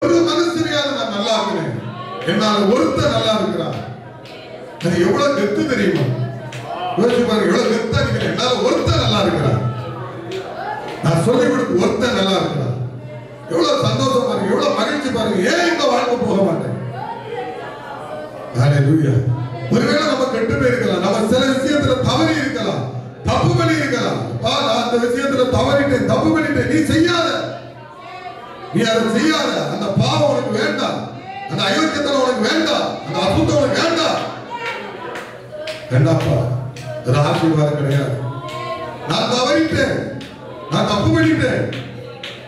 ஒரு மனுஷனையாவது நான் நல்லா இருக்கிறேன், என்னால ஒருத்தர் நல்லா இருக்கிறார். அது எவ்வளவு கெத்து தெரியுமா? யோசிச்சு பாருங்க, எவ்வளவு கெத்தா இருக்கிறேன், என்னால ஒருத்தர் நல்லா இருக்கிறார். நான் சொல்லி கொடுத்து ஒருத்தர் நல்லா இருக்கிறார். எவ்வளவு சந்தோஷம் பாருங்க, எவ்வளவு மகிழ்ச்சி பாருங்க. ஏன் இந்த வாழ்க்கை போக மாட்டேன்? ஹல்லேலூயா. ஒருவேளை நம்ம கெட்டு போயிருக்கலாம், நம்ம சில விஷயத்துல தவறி இருக்கலாம், தப்பு பண்ணி இருக்கலாம். நான் அந்த விஷயத்துல தவறிட்டேன், தப்பு பண்ணிட்டேன். நீ செய்யாத, நீ அதை செய்யாத. அந்த பாவம் உனக்கு வேண்டாம், அந்த அயோக்கியத்தனம் உனக்கு வேண்டாம், அந்த அசுத்தம் உனக்கு வேண்டாம். வேண்டாப்பா, அது ஆசீர்வாதம் கிடையாது. நான் தவறிட்டேன், நான் தப்பு பண்ணிட்டேன்,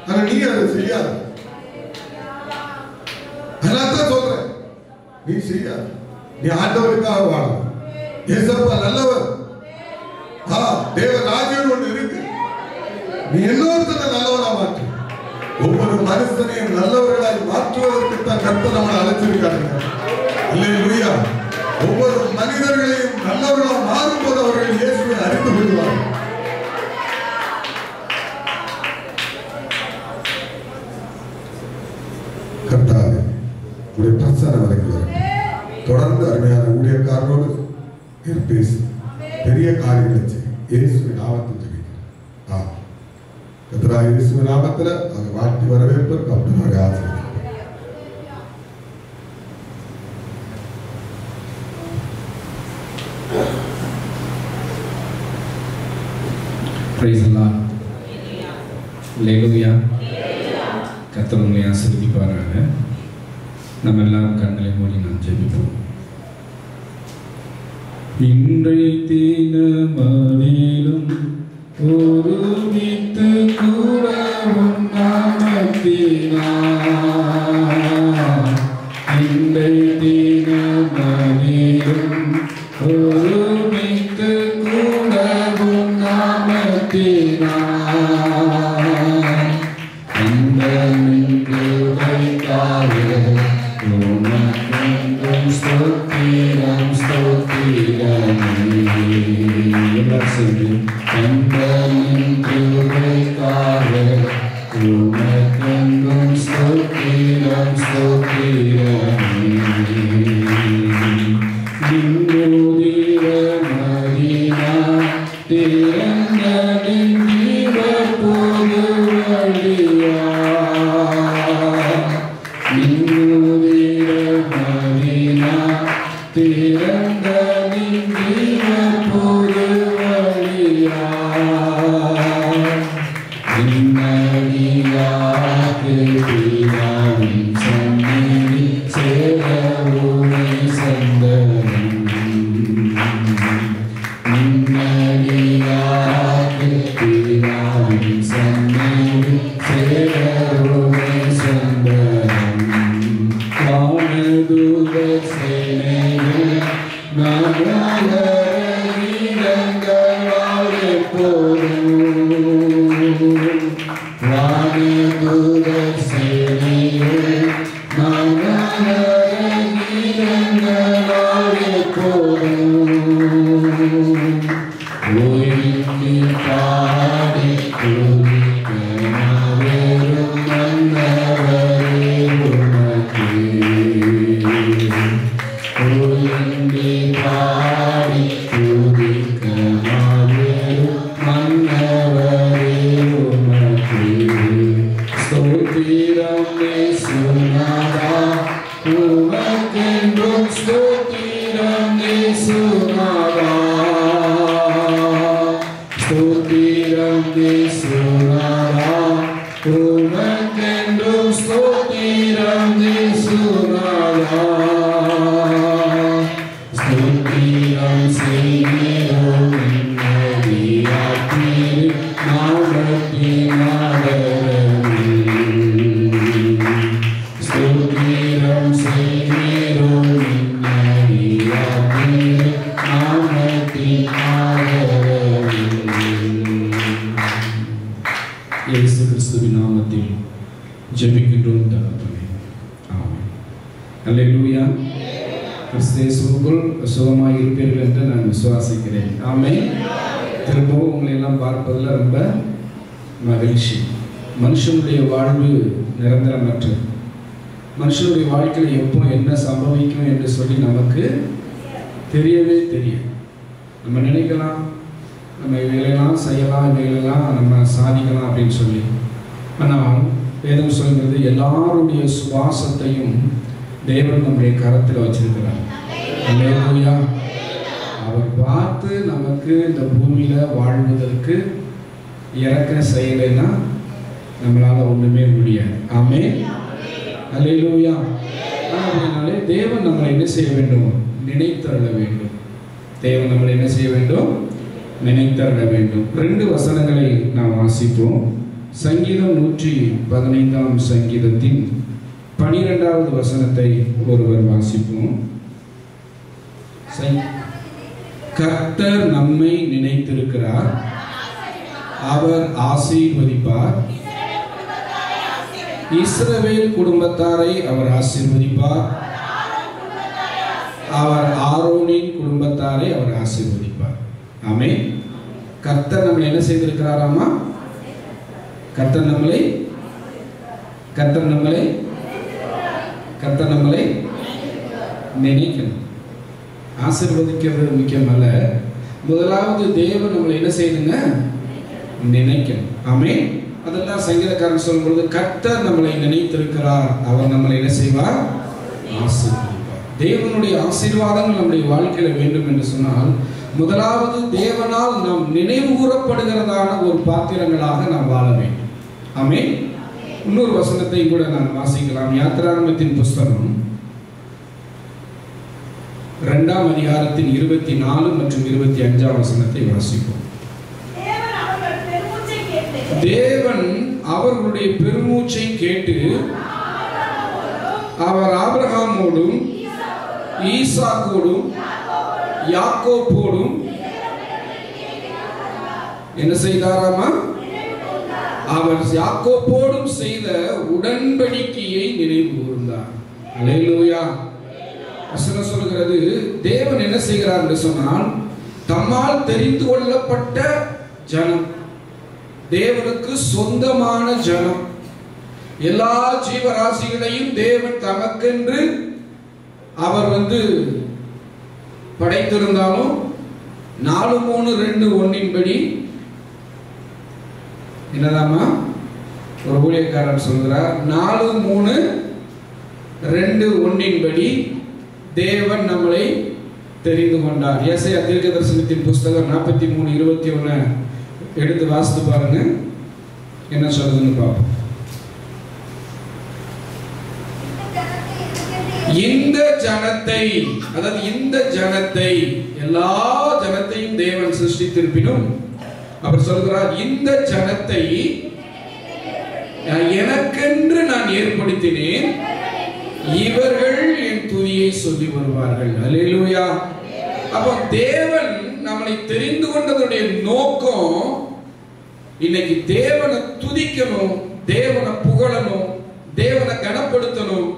ஆனா நீ அதை செய்யாத. அதனால்தான் சொல்றேன், நீ செய்யாத. நீ ஆண்டவருக்காக வாழ. ஏசப்பா நல்லவர். தேவ ராஜ்யம் ஒன்று இருக்கு. நீ இன்னொருத்தனை நல்லவனா மாற்று. ஒவ்வொரு மனுஷனையும் நல்லவர்களாய் மாற்றுவதற்கு தான் கர்த்தர் நம்மளை அழைச்சிருக்காங்க. அல்லேலூயா. ஒவ்வொரு மனிதர்களையும் நல்லவர்களாக மாறும்போது அவர்கள் இயேசுவை அறிந்து கொள்வார்கள். கர்த்தாவே, உடைய பிரசன்னம் வரைக்கும் தொடர்ந்து அருமையான ஊழியக்காரரோடு பேசி பெரிய காரியங்களை செய்ய இயேசுவின் நாமத்தில் ஜெபிக்கிறேன். கர்த்தராகிய இயேசுவின் நாமத்தில் அதை வாழ்த்தி வரவேற்பதற்கு அப்படியாக ஆசீர்வதிக்கிறேன். Praise the Lord. Hallelujah. கர்த்தர் உங்களை ஆசீர்வதிப்பாராக. நம்ம எல்லாம் கண்களை மூடி நாம் ஜெபிப்போம். இன்றைய தினமதிலும் ஒருமித்து கூடவும் நாமத்தினார். இன்றைய தினமதிலும் ஒருமித்து கூடவும் நாமத்தினார். இந்த மின்குதைக்காக உமக்கென்றும் ஸ்தோத்திரம் ஸ்தோத்திரமே. எல்லாரும் சொல்லி, இந்த மின்குதைக்காக உமக்கென்றும் ஸ்தோத்திரம் ஸ்தோத்திரமே. நின்னுதிர மரியா திறந்த நின்ற பொது வழியா. நின்னுதிர மரியா திறந்த நின்ற பொது வழியா. நின்னடியாக்கு பிதாவின் சந்நிதி சேரவுமே சந்தனம். நின்னடியாக்கு பிதாவின் சந்நிதி சேரவுமே சந்தனம். வானதூதர் சேனைகள் நாகரீரங்களால் எப்போதும். வானதூதர் சேனைகள் நாகரீரங்களால் எப்போதும். ஓய்ந்து பாடி துதிக்க நாவேறும் மன்னவரே உமக்கே. ஓய்ந்து பாடி துதிக்க நாவேறும் மன்னவரே உமக்கே. ஸ்தோத்திரம் இயேசுநாதா, உமக்கென்றும் ஸ்தோத்திரம் இயேசுநாதா. ஸ்தோத்திரம் இயேசுநாதா, உமக்கென்றும் ஸ்தோத்திரம் இயேசுநாதா. ஸ்தோத்திரம் செய்கிறோம் நின்னடியார் நாமத்தினாலே. ஸ்தோத்திரம் செய்கிறோம் நின்னடியார் நாமத்தினாலே. இயேசு கிறிஸ்துவின் நாமத்தில் ஜெபிக்கின்றோம் தகப்பனே. ஆமென். அல்லேலூயா. கிறிஸ்துவுக்குள் சுகமாக இருப்பீர்கள் என்று நான் விசுவாசிக்கிறேன். ஆமென். திரும்பவும் உங்களை எல்லாம் பார்ப்பதில் ரொம்ப மகிழ்ச்சி. மனுஷனுடைய வாழ்வு நிரந்தரமற்றது. மனுஷனுடைய வாழ்க்கையில் எப்போ என்ன சம்பவிக்கும் என்று சொல்லி நமக்கு தெரியவே தெரியும். நம்ம நினைக்கலாம் நம்ம இவைகளெல்லாம் செய்யலாம், இவைகளெல்லாம் நம்ம சாதிக்கலாம் அப்படின்னு சொல்லி. ஆனால் வேதம் சொல்கிறது எல்லாருடைய சுவாசத்தையும் தேவன் நம்முடைய கரத்தில் வச்சிருக்கிறார். அல்லேலூயா. அவர் பார்த்து நமக்கு இந்த பூமியில வாழ்வதற்கு இறக்க செய்யலைன்னா நம்மளால ஒண்ணுமே முடியாது. ஆமென். அல்லேலூயா. அதனாலே தேவன் நம்மளை என்ன செய்ய வேண்டும்? நினைத்தருள வேண்டும். தேவன் நம்மளை என்ன செய்ய வேண்டும்? நினைத்தருள வேண்டும். 2 வசனங்களை நாம் வாசிப்போம். சங்கீதம் 115 சங்கீதத்தின் 12வது வசனத்தை ஒருவர் வாசிப்போம். கர்த்தர் நம்மை நினைத்திருக்கிறார், அவர் ஆசீர்வதிப்பார். இஸ்ரவேல் குடும்பத்தாரை அவர் ஆசீர்வதிப்பார், அவர் ஆரோனின் குடும்பத்தாரை அவர் ஆசீர்வதிப்பார். ஆமென். கர்த்தர் நம்மளை என்ன செய்திருக்கிறாராமா? கர்த்தர் நம்மளை நினைக்கணும். ஆசீர்வதிக்கிறது முக்கியமல்ல, முதலாவது தேவன் நம்மளை என்ன செய்யணுங்க? நினைக்கணும். ஆமென். அதெல்லாம் சங்கீதக்காரன் சொல்லும்போது கர்த்தர் நம்மளை நினைத்திருக்கிறார், அவர் நம்மளை என்ன செய்வார்? ஆசீர்வதிப்பார். தேவனுடைய ஆசீர்வாதங்கள் நம்முடைய வாழ்க்கையில வேண்டும் என்று சொன்னால் முதலாவது தேவனால் நாம் நினைவு கூறப்படுகிறதான ஒரு பாத்திரங்களாக நாம் வாழ வேண்டும். ஆமென். இன்னொரு வசனத்தை கூட நான் வாசிக்கலாம். யாத்திராகமத்தின் புஸ்தகம் 2ஆம் அதிகாரத்தின் 24 மற்றும் 25ஆம் வசனத்தை வாசிப்போம். தேவன் அவர்களுடைய பெருமூச்சை கேட்டு அவர் ஆபிரகாமோடும் ஈசாக்கோடும் யாக்கோபோடும் என்ன செய்தாராமா? அவர் யாக்கோபோடும் செய்த உடன்படிக்கையை நினைவு கூர்ந்தார். அல்லேலூயா. வசனம் சொல்கிறது, தேவன் என்ன செய்கிறார் என்று சொன்னால் தம்மால் தெரிந்து கொள்ளப்பட்ட ஜனம், தேவனுக்கு சொந்தமான ஜனம், எல்லா ஜீவராசிகளையும் தேவன் தமக்கென்று அவர் படைத்திருந்தாலும் 4:3:2:1 படி என்னதாமா ஒரு ஊழியக்காரர் சொல்கிறார், 4:3:2:1 படி தேவன் நம்மளை தெரிந்து கொண்டார். ஏசாயா தீர்க்கதரிசனத்தின் புஸ்தகம் 43:21 எடுத்து வாசித்து பாருங்க, என்ன சொல்றதுன்னு பார்ப்போம். இந்த ஜனத்தை, அதாவது இந்த ஜனத்தை, எல்லா ஜனத்தையும் தேவன் சிருஷ்டித்திருப்பினும் அவர் சொல்கிறார், இந்த ஜனத்தை எனக்கென்று நான் ஏற்படுத்தினேன், இவர்கள் என் துதியை சொல்லி வருவார்கள். அல்லேலூயா. அப்போ தேவன் நம்மளை தெரிந்து கொண்டதுடைய நோக்கம் இன்னைக்கு தேவனை துதிக்கணும், தேவனை புகழணும், தேவனை கனப்படுத்தணும்.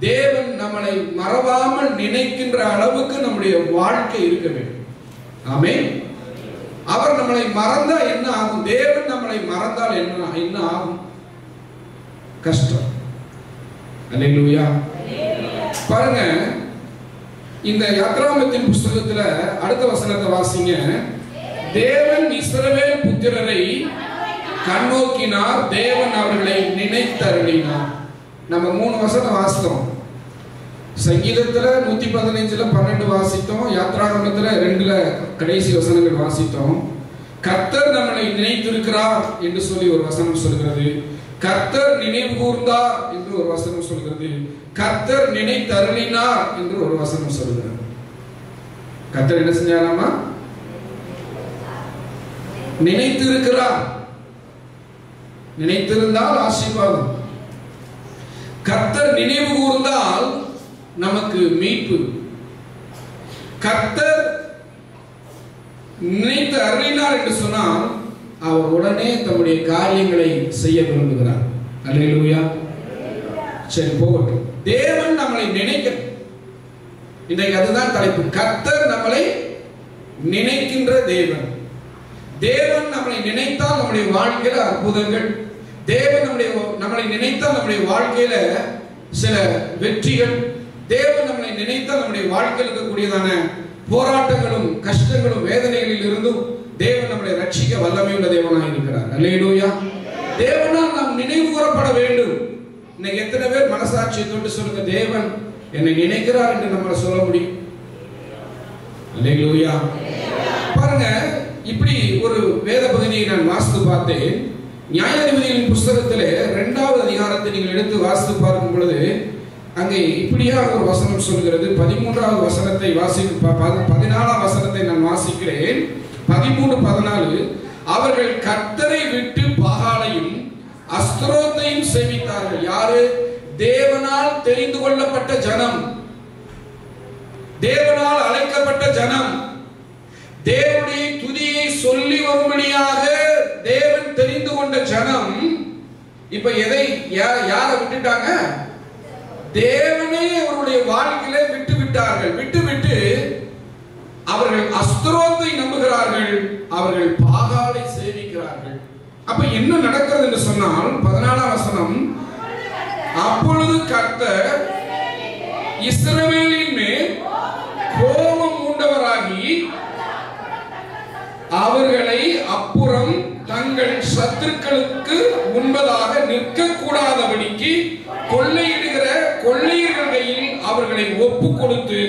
தேவன் நம்மளை மறவாமல் நினைக்கின்ற அளவுக்கு நம்முடைய வாழ்க்கை இருக்க வேண்டும். ஆமென். அவர் நம்மளை மறந்தா என்ன ஆகும்? தேவன் நம்மளை மறந்தால் என்ன ஆகும்? கஷ்டம். அல்லேலூயா. பாருங்க, இந்த யாத்திராகமத்தின் புஸ்தகத்துல அடுத்த வசனத்தை வாசிங்க. தேவன் இஸ்ரவேல் புத்திரரை கண்ணோக்கினார், தேவன் அவர்களை நினைத்தருளினார். நம்ம 3 வசனம் வாசித்தோம். சங்கீதத்துல 115ல 12 வாசித்தோம், யாத்திராகமத்துல 2ல கடைசி வசனங்கள் வாசித்தோம். கர்த்தர் நம்மளை நினைத்திருக்கிறார் என்று சொல்லி ஒரு வசனம் சொல்கிறது, கர்த்தர் நினைவு கூர்ந்தார் என்று ஒரு வசனம் சொல்கிறது, கர்த்தர் நினைத்தருளினார் என்று ஒரு வசனம் சொல்கிறது. கர்த்தர் என்ன செஞ்சாராமா? நினைத்திருக்கிறார். நினைத்திருந்தால் ஆசீர்வாதம். கர்த்தர் நினைவு கூர்ந்தால் நமக்கு மீட்பு. கர்த்தர் நினைத்து அருளினார் என்று சொன்னால் அவர் உடனே தம்முடைய காரியங்களை செய்ய விரும்புகிறார். அல்லேலூயா. சரி, போகட்டும். தேவன் நம்மளை நினைக்க, இன்றைக்கு அதுதான் தலைப்பு. கர்த்தர் நம்மளை நினைக்கின்ற தேவன். தேவன் நம்மளை நினைத்தால் நம்முடைய வாழ்க்கையில அற்புதங்கள், தேவன் நம்மளை நினைத்தால் நம்முடைய வாழ்க்கையில சில வெற்றிகள், தேவன் நம்மளை நினைத்தால் நம்முடைய வாழ்க்கையில் இருக்கக்கூடியதான போராட்டங்களும் கஷ்டங்களும் வேதனைகளில் இருந்தும் தேவன் நம்மளை ரட்சிக்க வல்லமையுள்ள தேவனாக இருக்கிறார். அல்லேலூயா. தேவனால் நாம் நினைவு கூறப்பட வேண்டும். இன்னைக்கு எத்தனை பேர் மனசாட்சியை தொட்டு சொல்லுங்க, தேவன் என்னை நினைக்கிறார் என்று நம்மளை சொல்ல முடியும்? அல்லேலூயா. பாருங்க, இப்படி ஒரு வேத பகுதியை நான் வாசித்து பார்த்தேன். நியாயாதிபதிகளின் புஸ்தகத்திலே 2வது அதிகாரத்தை நீங்கள் எடுத்து வாசித்து பார்க்கும் பொழுது அங்கே இப்படியா ஒரு வசனம் சொல்கிறது. 13வது வசனத்தை 14வது வசனத்தை நான் வாசிக்கிறேன். 13:14 அவர்கள் கர்த்தரை விட்டு பாகாலையும் அஸ்தரோத்தையும் சேவித்தார்கள். யாரு? தேவனால் தெரிந்து கொள்ளப்பட்ட ஜனம், தேவனால் அழைக்கப்பட்ட ஜனம், தேவனுடைய துதியை சொல்லி வரும்படியாக தேவன் தெரிந்து கொண்ட ஜனம். இப்ப எதை யாரை விட்டுட்டாங்க? தேவனை அவருடைய வாழ்க்கையில விட்டு விட்டார்கள். விட்டு அவர்கள் அஸ்தரோத்தை நம்புகிறார்கள், அவர்கள் பாகாலை சேவிக்கிறார்கள். அப்ப என்ன நடக்கிறது என்று சொன்னால் 14ஆம் வசனம், அப்பொழுது கர்த்தர் இஸ்ரவேலின் மேல் கோபம் மூண்டவராகி அவர்களை அப்புறம் தங்கள் சத்துருக்களுக்கு முன்பதாக நிற்க கூடாதபடிக்கு கொள்ளையிடுகிற கொள்ளையர்கள் கையில் அவர்களை ஒப்பு கொடுத்து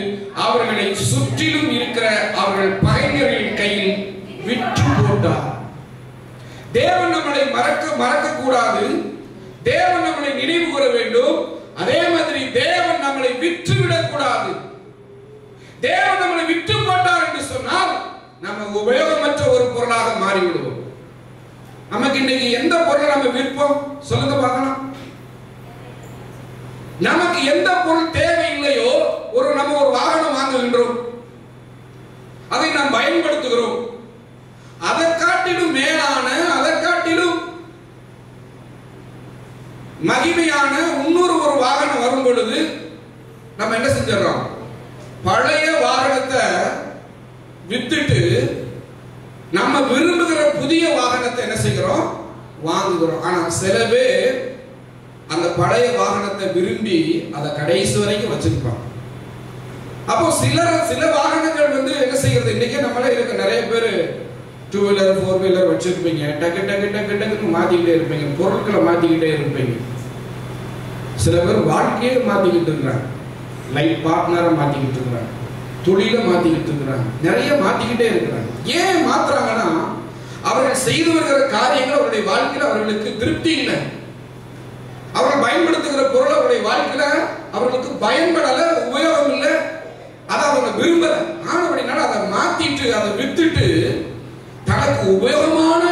அவர்களை சுற்றிலும் இருக்கிற அவர்கள் பகைஞர்களின் கையில் விற்று போட்டார். தேவன் நம்மளை மறக்க கூடாது. தேவன் நம்மளை நினைவு கூற வேண்டும். அதே மாதிரி தேவன் நம்மளை விற்று விடக்கூடாது. தேவன் நம்மளை விற்று போட்டார் என்று சொன்னால் நம்ம உபயோகமற்ற ஒரு பொருளாக மாறிவிடுவோம். நமக்கு இன்னைக்கு எந்த பொருளை நம்ம விற்போம் சொல்லுங்க பார்க்கலாம். நமக்கு எந்த பொருள் தேவையில்லையோ நம்ம ஒரு வாகனம் வாங்குகின்றோம், அதை நாம் பயன்படுத்துகிறோம். அதை காட்டிலும் மேலான, அதை காட்டிலும் மகிமையான இன்னொரு ஒரு வாகனம் வரும் பொழுது நம்ம என்ன செஞ்சிடறோம்? பழைய வாகனத்தை வித்துட்டு நம்ம விரும்புகிற புதிய வாகனத்தை என்ன செய்கிறோம்? வாங்குகிறோம். ஆனா சில பேர் அந்த பழைய வாகனத்தை விரும்பி அதை கடைசி வரைக்கும் வச்சிருப்பாங்க. அப்போ சில வாகனங்கள் என்ன செய்யறது? இன்னைக்கு நம்மளே இருக்க நிறைய பேர் 2 வீலர் 4 வீலர் வச்சிருப்பீங்க. டக்கு டக்கு டக்கு டக்குன்னு மாத்திக்கிட்டே இருப்பீங்க, பொருட்களை மாத்திக்கிட்டே இருப்பீங்க. சில பேர் வாழ்க்கையே மாத்திக்கிட்டு இருக்கிறாங்க, லைஃப் பார்ட்னரை மாத்திக்கிட்டு இருக்கிறாங்க, தொழிலை மாத்திக்கிட்டு இருக்கிறாங்க, நிறைய மாத்திக்கிட்டே இருக்கிறாங்க. ஏன் மாத்துறாங்கன்னா அவர்கள் செய்து வருகிற காரியங்கள் அவருடைய வாழ்க்கையில் அவர்களுக்கு திருப்தி இல்லை. அவர்கள் பயன்படுத்துகிற பொருள் அவருடைய வாழ்க்கையில அவர்களுக்கு பயன்படல, உபயோகம் இல்லை, அதை அவங்க விரும்பல. ஆனபடினால அதை மாத்திட்டு அதை வித்துட்டு தனக்கு உபயோகமான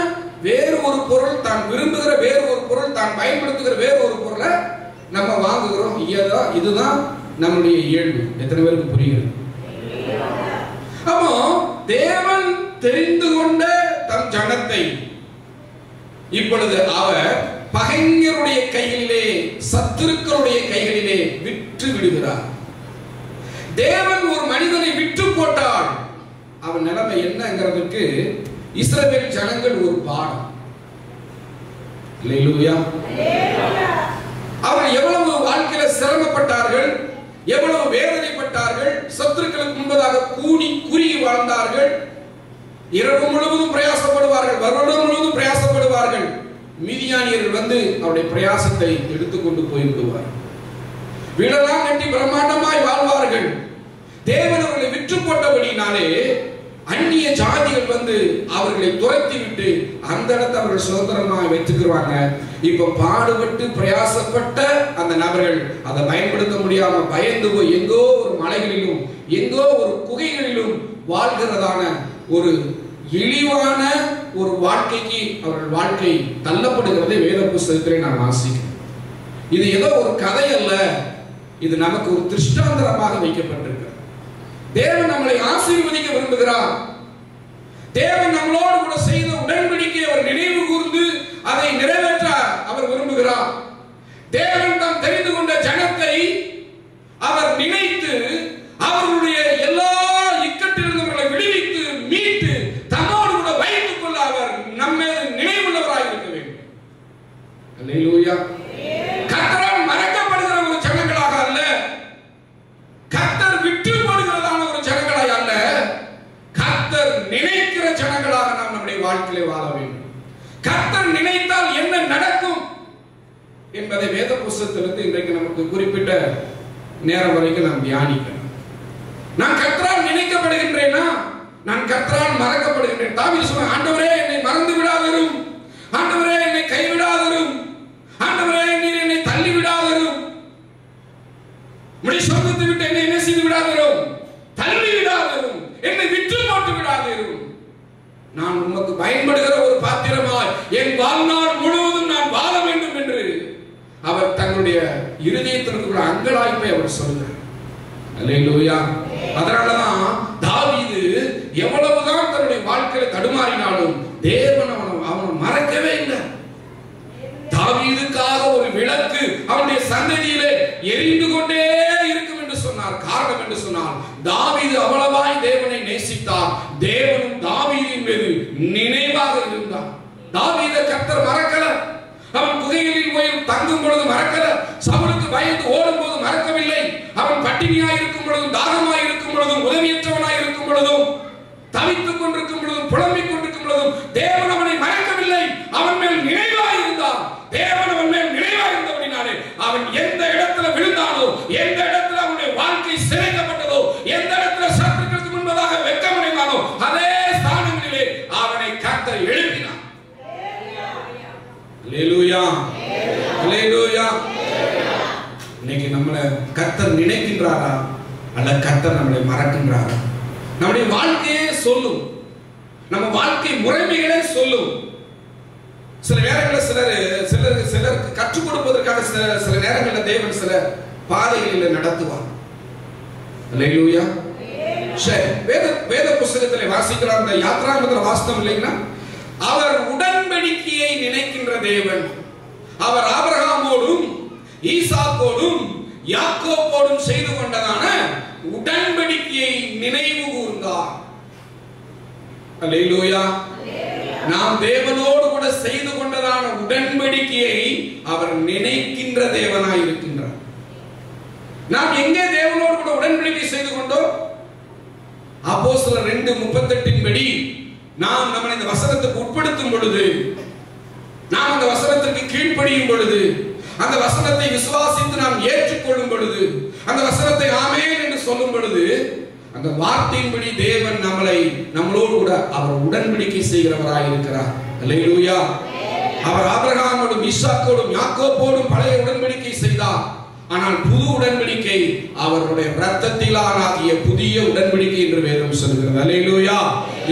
வேறு ஒரு பொருள், தான் விரும்புகிற வேறு ஒரு பொருள், தான் பயன்படுத்துகிற வேறு ஒரு பொருளை நம்ம வாங்குகிறோம். இதுதான் நம்முடைய இயல்பு. எத்தனை பேருக்கு புரிகிறது? அப்போ தேவன் தெரிந்து கொண்ட தம் ஜனத்தை இப்பொழுது அவர் பகைஞருடைய கைகளிலே, சத்துருக்களுடைய கைகளிலே விற்று விடுகிறார். தேவன் ஒரு மனிதனை விற்று போட்டால் அவன் நிலைமை என்னங்கிறதுக்கு இஸ்ரவேல் ஜனங்கள் ஒரு பாடம். அல்லேலூயா. அவர்கள் எவ்வளவு வாழ்க்கையில சிரமப்பட்டார்கள், எவ்வளவு வேதனைப்பட்டார்கள், சத்துருக்களுக்கு முன்பதாக கூனி குறுகி வாழ்ந்தார்கள். இரவு முழுவதும் பிரயாசப்படுவார்கள், வருடம் முழுவதும் பிரயாசப்படுவார்கள். மீதியானியர்கள் அவருடைய பிரயாசத்தை எடுத்துக்கொண்டு போய்விடுவார். வீடெல்லாம் கட்டி பிரம்மாண்டமாய் வாழ்வார்கள். தேவன் அவர்களை விற்று போட்டபடினாலே அந்நிய ஜாதிகள் அவர்களை துரத்தி விட்டு அந்த இடத்தை அவர்கள் சுதந்திரமாக வைத்துக்கிறாங்க. இப்ப பாடுபட்டு பிரயாசப்பட்ட அந்த நபர்கள் அதை பயன்படுத்த முடியாம பயந்து போய் எங்கோ ஒரு மலைகளிலும் எங்கோ ஒரு குகைகளிலும் வாழ்கிறதான ஒரு இழிவான ஒரு வாழ்க்கைக்கு அவர்கள் வாழ்க்கை தள்ளப்படுகிறதை வேத புஸ்தகத்திலே நாம் வாசிக்கிறோம். இது ஏதோ ஒரு கதை அல்ல, இது நமக்கு ஒரு திருஷ்டாந்தரமாக வைக்கப்பட்டிருக்கிறது. தேவன் நம்மளை ஆசீர்வதிக்க விரும்புகிறார். தேவன் நம்மளோடு கூட செய்த உடன்படிக்கை அவர் நினைவு கூர்ந்து அதை நிறைவேற்ற அவர் விரும்புகிறார். தேவன் தாம் தெரிந்து கொண்ட ஜனத்தை அவர் நினைத்து அவர்களுடைய எல்லா இக்கட்டிலிருந்தவர்களை விடுவித்து மீட்டு தன்னோடு கூட வைத்துக் கொள்ள அவர் நம்ம நினைவுள்ளவராக இருக்க வேண்டும். அல்லேலூயா. கர்த்தரால் மறக்கப்படுகிற ஒரு ஜனம் என்பதை வேத புஸ்தகத்திலிருந்து இன்றைக்கு நமக்கு குறிப்பிட்ட நேரம் வரைக்கும் நாம் தியானிக்கணும். நான் கர்த்தரால் நினைக்கப்படுகின்றேனா, நான் கர்த்தரால் மறக்கப்படுகின்றேன். தாவீது சொன்னான், ஆண்டவரே என்னை மறந்து விடாதிரும், ஆண்டவரே என்னை கைவிடாதிரும், ஆண்டவரே நீர் என்னை தள்ளி விடாதிரும், உம்முடைய சொந்தத்தை விட்டு என்னை என்ன செய்து விடாதிரும், தள்ளி விடாதிரும், என்னை விட்டு போட்டு விடாதிரும். நான் உமக்கு பயன்படுகிற ஒரு பாத்திரமாய் என் வாழ்நாள் முழுவதும் நான் வாழ வேண்டும் என்று அவர் தன்னுடைய இருதயத்திற்குள்ள அங்கலாய்ப்பை அவர் சொல்றார். அல்லேலூயா. அதனாலதான் தாவீது எவ்வளவுதான் தன்னுடைய வாழ்க்கையில தடுமாறினாலும் தேவன் அவனை மறக்கவே இல்லை. தாவீதுக்காக ஒரு விளக்கு அவனுடைய சந்ததியிலே எரிந்து கொண்டே இருக்கும் என்று சொன்னார். காரணம் என்று சொன்னால் தாவீது அவ்வளவாய் தேவனை நேசித்தார். தேவனும் தாவீதின் மீது நினைவாக இருந்தார். தாவீதை கர்த்தர் மறக்கல. அவன் குகைகளில் போய் தங்கும் பொழுது மறக்கல. சவுலுக்கு பயந்து ஓடும் போது மறக்கவில்லை. அவன் பட்டினியாய் இருக்கும் பொழுதும், தாகமாய் இருக்கும் பொழுதும், உதவியற்றவனாய் இருக்கும் பொழுதும், தவித்துக் கொண்டிருக்கும் பொழுதும், புலம்பிக் கொண்டிருக்கும் பொழுதும் தேவன் அவனை மறக்கவில்லை. அவன் மேல் நினைவாய் இருந்தார். தேவன் அவன் மேல் நினைவாய் இருந்தபடினாலே அவன் எந்த இடத்துல விழுந்தானோ, எந்த இடத்துல அவனுடைய வாழ்க்கை சிறைக்கப்பட்டதோ, எந்த இடத்துல சத்துருக்களுக்கு முன்பதாக வெட்கமடைந்தானோ அதே ஸ்தானங்களிலே அவனை கர்த்தர் எழுப்பினார். அல்லேலூயா, அல்லேலூயா. இன்னைக்கு நம்மளை கர்த்தர் நினைக்கின்றாரா அல்ல கர்த்தர் நம்மளை மறக்கின்றாரா? நம்முடைய வாழ்க்கையே சொல்லும், நம்ம வாழ்க்கை முறைமைகளே சொல்லும். சில நேரங்களில் சிலருக்கு கற்றுக் கொடுப்பதற்காக சில நேரங்களில் தேவன் சில பாதைகளில் நடத்துவார். அல்லேலூயா. சரி, வேத புஸ்தகத்தில் வாசிக்கிற அந்த யாத்ராகமத்தில் வாசித்தோம் இல்லைங்களா? அவர் உடன்படிக்கையை நினைக்கின்ற தேவன். அவர் ஆபிரகாமோடும் ஈசாக்கோடும் யாக்கோபோடும் செய்து கொண்டதான உடன்படிக்கையை நினைவு கூர்ந்தார். அல்லேலூயா. நாம் தேவனோடு கூட செய்து கொண்டதான உடன்படிக்கையை அவர் நினைக்கின்ற தேவனாய் இருக்கின்றார். நாம் எங்கே தேவனோடு கூட உடன்படிக்கை செய்து கொண்டோம்? அப்போஸ்தலர் 2:38 படி நாம் நம்மை இந்த வசனத்துக்கு உட்படுத்தும் பொழுது, நாம் அந்த வசனத்திற்கு கீழ்ப்படியும் பொழுது, அந்த வசனத்தை விசுவாசித்து நாம் ஏற்றுக்கொள்ளும் பொழுது, அந்த வசனத்தை ஆமென் என்று சொல்லும் பொழுது, அந்த வார்த்தையின்படி தேவன் நம்மளோடு கூட அவர் உடன்படிக்கை செய்கிறவராய் இருக்கிறார். அல்லேலூயா. அவர் ஆபிரகாமோடும் ஈசாக்கோடும் யாக்கோபோடும் பழைய உடன்படிக்கை செய்தார். ஆனால் புது உடன்படிக்கை அவருடைய இரத்தத்திலானாகிய புதிய உடன்படிக்கை என்று வேதம் சொல்கிறது. அல்லேலூயா.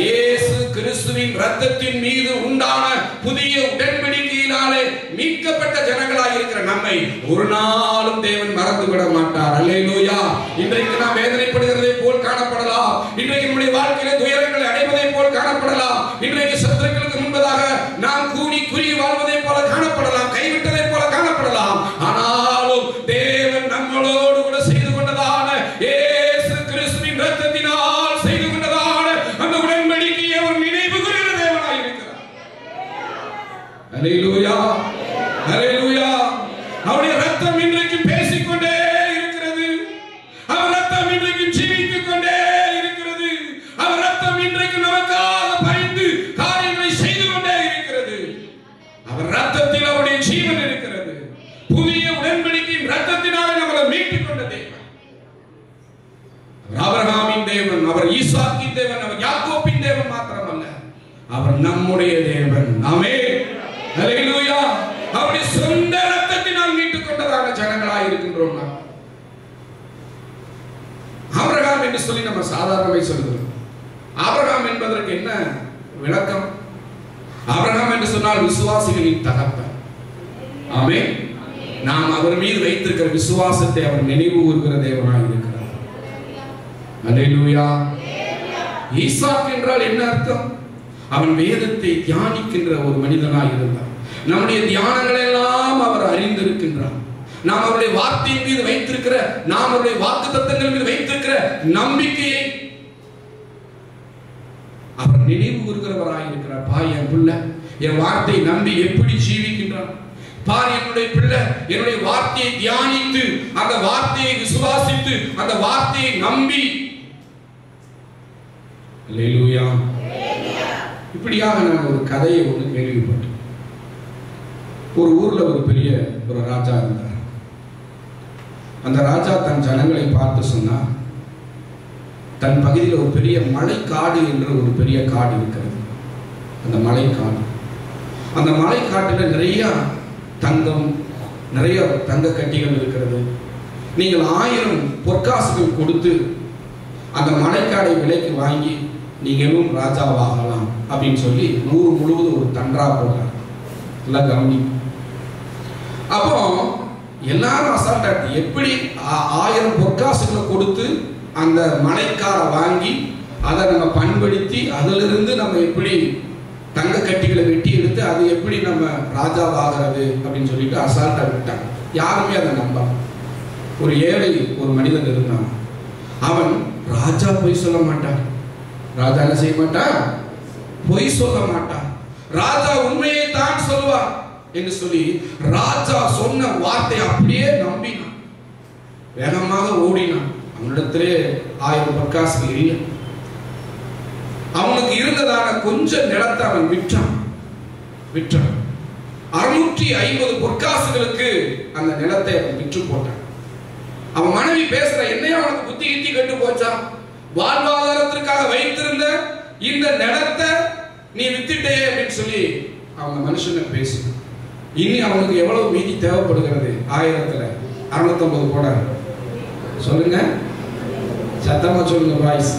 இயேசு கிறிஸ்துவின் இரத்தத்தின் மீது உண்டான புதிய உடன்படிக்கையினாலே மீட்கப்பட்ட ஜனங்களாய் இருக்கிற நம்மை ஒரு நாளும் தேவன் மறந்து விட மாட்டார். அல்லேலூயா. இன்றைக்கு நாம் வேதனைப்படுகிறதை போல் காணப்படலாம். இன்றைக்கு நம்முடைய வாழ்க்கையில துயரங்களை அடைவதை போல் காணப்படலாம். இன்றைக்கு சத்துருக்களுக்கு முன்பதாக நாம் கூனி குறுகி வாழ்வதை போல காணப்படலாம், கைவிட்டதை போல காணப்படலாம். ஆனாலும் தேவன் நம்மளோடு கூட செய்து கொண்டதான இயேசு கிறிஸ்துவின் இரத்தத்தினால் செய்து கொண்டதான அந்த உடன்படிக்கையை அவர் நினைவு கூறுகிற தேவனாய் இருக்கிறார். அல்லேலூயா, அல்லேலூயா. அவருடைய இரத்தம் இன்றைக்கு பேசிக்கொண்டே இருக்கிறது. அவர் இரத்தம் இன்றைக்கு ஜீவித்துக் கொண்டே இருக்கிறது. அவர் இரத்தம் இன்றைக்கு நமக்காக பரிந்து காரியங்களை செய்து கொண்டே இருக்கிறது. அவர் இரத்தத்தில் அவருடைய ஜீவன் இருக்கிறது. புதிய உடன்படிக்கையின் இரத்தத்தினாலே நம்மை மீட்டுக் கொண்ட தேவன். ஆபிரகாமின் தேவன், அவர் ஈசாக்கின் தேவன், அவர் யாக்கோபின் தேவன் மாத்திரமல்ல, அவர் நம்முடைய தேவன். ஆமென். அல்லேலூயா. அவருடைய சொந்த இரத்தத்தினால் மீட்டுக் கொண்டதான ஜனங்களாய் இருக்கின்றோம். ஆபிரகாம் என்று சொல்லி நம்ம சாதாரணமாய் சொல்கிறோம். ஆபிரகாம் என்பதற்கு என்ன விளக்கம்? ஆபிரகாம் என்று சொன்னால் விசுவாசிகளின் தகப்பன். ஆமென். நாம் அவர் மீது வைத்திருக்கிற விசுவாசத்தை அவர் நினைவு கூறுகிற தேவனாய் இருக்கிறார். அல்லேலூயா. ஈசாக் என்றால் என்ன அர்த்தம்? அவன் வேதத்தை தியானிக்கின்ற ஒரு மனிதனாய் இருந்தார். நம்முடைய தியானங்கள் எல்லாம் அவர் அறிந்திருக்கின்றார். நாம் அவருடைய வார்த்தையின் மீது வைத்திருக்கிற, நாம் அவருடைய வாக்குத்தத்தங்கள் மீது வைத்திருக்கிற நம்பிக்கையை அவர் நினைவு கூறுகிறவராய் இருக்கிறார். பா, என் பிள்ளை என் வார்த்தையை நம்பி எப்படி ஜீவிக்கின்றான் பார். என்னுடைய பிள்ளை என்னுடைய வார்த்தையை தியானித்து, அந்த வார்த்தையை விசுவாசித்து, அந்த வார்த்தையை நம்பி. அல்லேலூயா. இப்படியாக நான் ஒரு கதையை ஒன்று கேள்விப்பட்டேன். ஒரு ஊர்ல ஒரு பெரிய ஒரு ராஜா இருந்தார். அந்த ராஜா தன் ஜனங்களை பார்த்து சொன்னார், தன் பகுதியில் ஒரு பெரிய மலைக்காடு என்று ஒரு பெரிய காடு இருக்கிறது. அந்த மலைக்காடு, அந்த மலைக்காட்டில் நிறைய தங்கம், நிறைய தங்க கட்டிகள் இருக்கிறது. நீங்கள் 1000 பொற்காசுகள் கொடுத்து அந்த மலைக்காடை விலைக்கு வாங்கி நீங்களும் ராஜாவாகலாம் அப்படின்னு சொல்லி ஊர் முழுவதும் ஒரு தண்டரா போடுறார். எல்லாம் கவனி. அப்போ எல்லாரும் அசால்ட்டா எப்படி 1000 பொற்காசுகளை கொடுத்து அந்த மலைக்காரை வாங்கி அதை நம்ம பண்படுத்தி அதிலிருந்து நம்ம எப்படி தங்க கட்டிகளை வெட்டி எடுத்து அது எப்படி நம்ம ராஜாவாகிறது அப்படின்னு சொல்லிட்டு அசால்ட்டா விட்டாங்க. யாருமே அதை நம்பாங்க. ஒரு ஏழை ஒரு மனிதன் இருந்தான். அவன் ராஜா பொய் சொல்ல மாட்டான். ராஜா என்ன செய்ய மாட்டான்? பொய் சொல்ல மாட்டான். ராஜா உண்மையை தான் சொல்லுவார் என்று சொல்லி ராஜா சொன்ன வார்த்தை அப்படியே நம்பினான். வேகமாக ஓடினான். அவனிடத்திலே 1000 பொற்காசுகள் இல்லை. அவனுக்கு இருந்ததான கொஞ்சம் நிலத்தை அவன் விற்றான். 650 பொற்காசுகளுக்கு அந்த நிலத்தை அவன் விற்று போட்டான். அவன் மனைவி பேசுற, என்னையா அவனுக்கு புத்தி கிட்டி கட்டு போச்சா? வாழ்வாதாரத்திற்காக வைத்திருந்த இந்த நிலத்தை நீ வித்துட்டே அப்படின்னு சொல்லி அவங்க மனுஷனை பேசு. இனி அவனுக்கு எவ்வளவு மீதி தேவைப்படுகிறது? 1000த்துல 650 போட சொல்லுங்க, சத்தமா சொல்லுங்க பாய்ஸ்.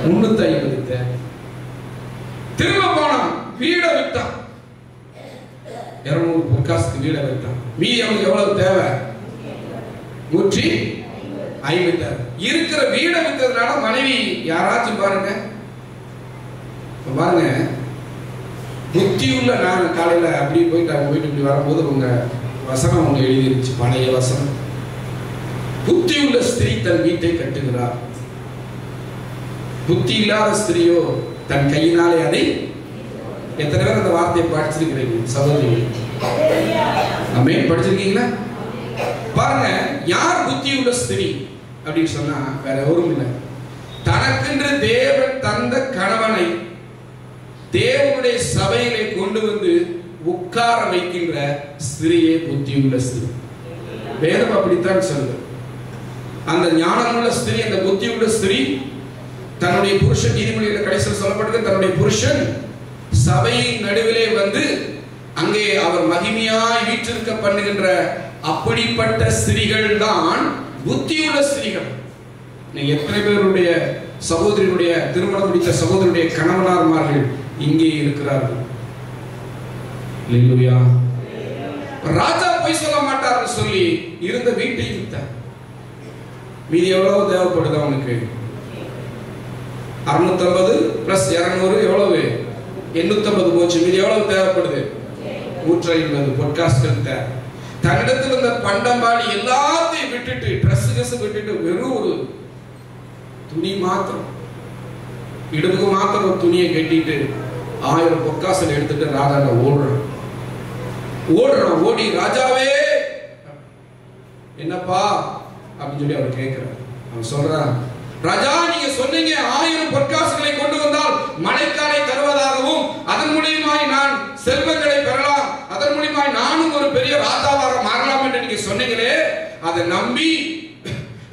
350 திரும்ப போனான். வீடை விட்டான். 200 பொற்காசுக்கு வீடை விட்டான். மீதி அவனுக்கு எவ்வளவு தேவை? 150. இருக்கிற வீடை வித்ததுனால மனைவி யாராச்சும் பாருங்க புத்தியுள்ள, நான் காலையில அப்படி போயிட்டு இப்படி வரும்போது உங்க வசனம் ஒன்று எழுதிருச்சு, பழைய வசனம். புத்தியுள்ள ஸ்திரீ தன் வீட்டை கட்டுகிறார், புத்தி இல்லாத ஸ்திரீயோ தன் கையினாலே அதை. எத்தனை பேர் அந்த வார்த்தையை படிச்சிருக்கிறீங்க சகோதரி? ஆமென். படிச்சிருக்கீங்களா? பாருங்க, யார் புத்தியுள்ள ஸ்திரீ அப்படின்னு சொன்னா வேற எவரும் இல்லை. தனக்கென்று தேவன் தந்த கணவனை தேவனுடைய சபையிலே கொண்டு வந்து உட்கார வைக்கின்ற ஸ்திரீயே புத்தியுள்ள ஸ்திரீ. வேதம் அப்படித்தான் சொல்லுது. அந்த ஞானமுள்ள ஸ்திரீ, அந்த புத்தியுள்ள ஸ்திரீ தன்னுடைய புருஷன், நீதிமொழியில் கடைசியில் சொல்லப்பட்டது, தன்னுடைய புருஷன் சபையின் நடுவிலே வந்து அங்கே அவர் மகிமையாய் வீற்றிருக்க பண்ணுகின்ற அப்படிப்பட்ட ஸ்திரீகள் தான் புத்தியுள்ள ஸ்திரீகள். நீங்க எத்தனை பேருடைய சகோதரியுடைய திருமணம் முடித்த சகோதரியுடைய கணவனார்மார்கள் இங்கே இருக்கிறார்கள்? அல்லேலூயா. ராஜா போய் சொல்ல மாட்டார்னு சொல்லி இருந்த வீட்டை வித்தார். மீதி எவ்வளவு தேவைப்படுது அவனுக்கு? 650 பிளஸ் 200 எவ்வளவு? 850 போச்சு. மீதி எவ்வளவு தேவைப்படுது? 150 பொற்காசுகள் தேவை. தன்னிடத்தில் இருந்த பண்டம்பாடி எல்லாத்தையும் விட்டுட்டு, ட்ரெஸ் விட்டுட்டு, வெறும் ஒரு துணி மாத்திரம், இடுப்புக்கு மாத்திரம் ஒரு துணியை கட்டிட்டு 1000 பொற்காசுகள் எடுத்துட்டு ராஜா ஓடுறான். ஓடி, ராஜாவே என்னப்பா அப்படின்னு சொல்லி அவர் கேட்கிறார். அவன் சொல்றான், ராஜா நீங்க சொன்னீங்க 1000 பொற்காசுகளை கொண்டு வந்தால் மலைக்காலை தருவதாகவும் அதன் மூலியமாய் நான் செல்வங்களை பெறலாம், அதன் மூலியமாய் நானும் ஒரு பெரிய ராஜாவாக மாறலாம் என்று நீங்க சொன்னீங்களே, அதை நம்பி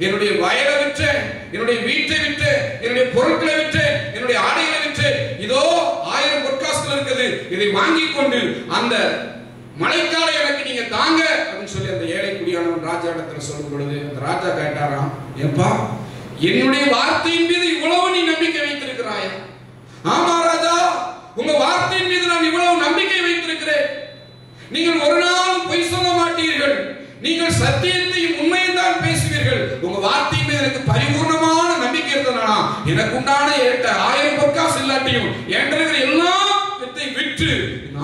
என்னுடைய வயலை விற்று, என்னுடைய வீட்டை விற்று, என்னுடைய பொருட்களை விற்று, என்னுடைய ஆடைகளை விற்று, இதோ 1000 பொற்காசுகள் இருக்குது, இதை வாங்கி கொண்டு அந்த மலைக்காலை எனக்கு நீங்க தாங்க அப்படின்னு சொல்லி அந்த ஏழை குடியானவன் ராஜா இடத்துல சொல்லும் பொழுது அந்த ராஜா கேட்டாராம், ஏப்பா என்னுடைய வார்த்தையின் மீது இவ்வளவு நீ நம்பிக்கை வைத்திருக்கிறாயா? ஆமா ராஜா, உங்க வார்த்தையின் மீது நான் இவ்வளவு நம்பிக்கை வைத்திருக்கிறேன். நீங்கள் ஒரு நாள் பொய் சொல்ல மாட்டீர்கள், நீங்கள் சத்தியத்தையும் உண்மையும் தான் பேசுவீர்கள். உங்க வார்த்தையின் மீது எனக்கு பரிபூர்ணமான நம்பிக்கை இருந்ததுனா எனக்கு உண்டான 1000 பொற்காசு இல்லாட்டியும் என்ற எல்லாம் விற்று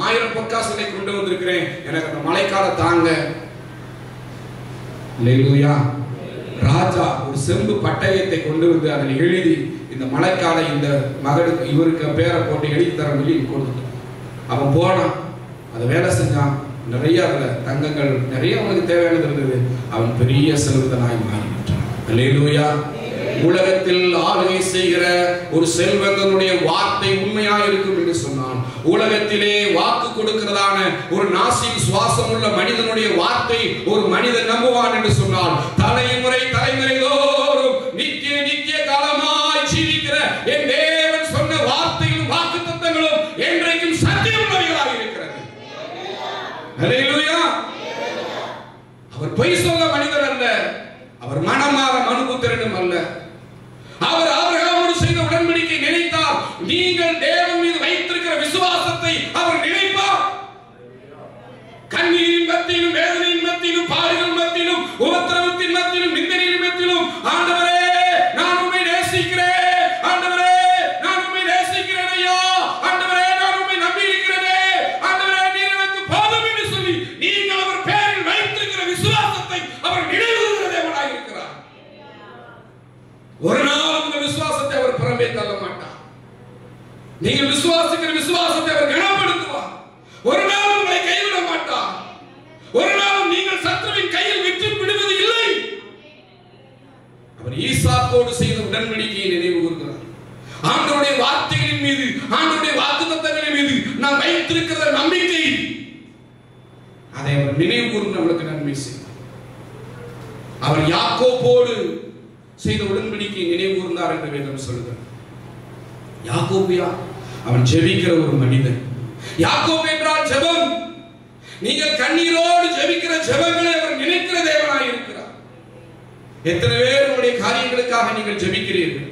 1000 பொற்காசுகளை கொண்டு வந்திருக்கிறேன், எனக்கு அந்த மலைக்கால தாங்க. அல்லேலூயா. ராஜா ஒரு செம்பு பட்டயத்தை கொண்டு வந்து அதில் எழுதி இந்த மலைக்காலை இந்த மகனுக்கு இவருக்கு பேரை போட்டு எழுதி தர சொல்லி கொடுத்துட்டான். அவன் போனான், அதை வேலை செஞ்சான். நிறைய அதுல தங்கங்கள் நிறைய அவனுக்கு தேவையானது இருந்தது. அவன் பெரிய செல்வந்தனாய் மாறிவிட்டான். அல்லேலூயா. உலகத்தில் ஆளுகை செய்கிற ஒரு செல்வந்தனுடைய வார்த்தை உண்மையாக இருக்கும் என்று சொன்னான். உலகத்திலே வாக்கு கொடுக்கிறதான ஒரு நாசியில் சுவாசம் உள்ள மனிதனுடைய வார்த்தை ஒரு மனிதன் நம்புவான் என்று சொன்னால், தலைமுறை தலைமுறை தோறும் நித்திய நித்திய காலமாய் ஜீவிக்கிற என் தேவன் சொன்ன வார்த்தைகளும் வாக்கு தத்தங்களும் என்றைக்கும் சத்தியமுள்ளவைகளாக இருக்கிறது. அல்லேலூயா. அவர் பொய் சொல்ல மனிதர் அல்ல, அவர் மனமாற மனுபுத்திரனும் அல்ல. அவர் ஆபிரகாமோடு செய்த உடன்படிக்கை நினைத்தார். நீங்கள் தேவன் மீது வைத்திருக்கிற விசுவாசத்தை அவர் நினைப்பார். கண்ணீரின் மத்தியிலும், வேதனையின் மத்தியிலும், பாடுகள் மத்தியிலும், உபத்திரவத்தின் மத்தியிலும், நிந்தனையின் மத்தியிலும், ஆண்டவரே நான் உம்மை நேசிக்கிறேன், ஆண்டவரே நான் உம்மை நேசிக்கிறேன் ஐயா, ஆண்டவரே நான் உம்மை நம்பி இருக்கிறேன், ஆண்டவரே நீர் எனக்கு போதும் என்று சொல்லி நீங்கள் அவர் பேரில் வைத்திருக்கிற விசுவாசத்தை அவர் நினைவுகிற தேவனாக இருக்கிறார். ஒரு நாள் உங்கள் விசுவாசத்தை அவர் புறம்பே தள்ள மாட்டார். நீங்கள் விசுவாசிக்கிற விசுவாசத்தை அவர் கனப்படுத்துவார். ஒரு நாள் உங்களை கைவிட மாட்டார். ஒரு நாள் நீங்கள் சத்துருவின் கையில் விட்டு விடுவது இல்லை. அவர் ஈசாக்கோடு செய்த உடன்படிக்கையை நினைவு கூர்கிறார். ஆண்டவருடைய வார்த்தைகளின் மீது, ஆண்டவருடைய வாக்குத்தத்தங்களின் மீது நாம் வைத்திருக்கிற நம்பிக்கை, அதை அவர் நினைவு கூர்ந்து நம்மளுக்கு நன்மை செய்வார். அவர் யாக்கோபோடு செய்த உடன்படிக்கையை நினைவு கூர்ந்தார் என்று வேதம் சொல்கிறது. யாக்கோபியா அவன் ஜெபிக்கிற ஒரு மனிதன். யாக்கோபு என்றால் ஜெபம். நீங்கள் கண்ணீரோடு ஜெபிக்கிற ஜெபங்களை அவர் நினைக்கிற தேவனாய் இருக்கிறார். எத்தனை பேர் உங்களுடைய காரியங்களுக்காக நீங்கள் ஜெபிக்கிறீர்கள்?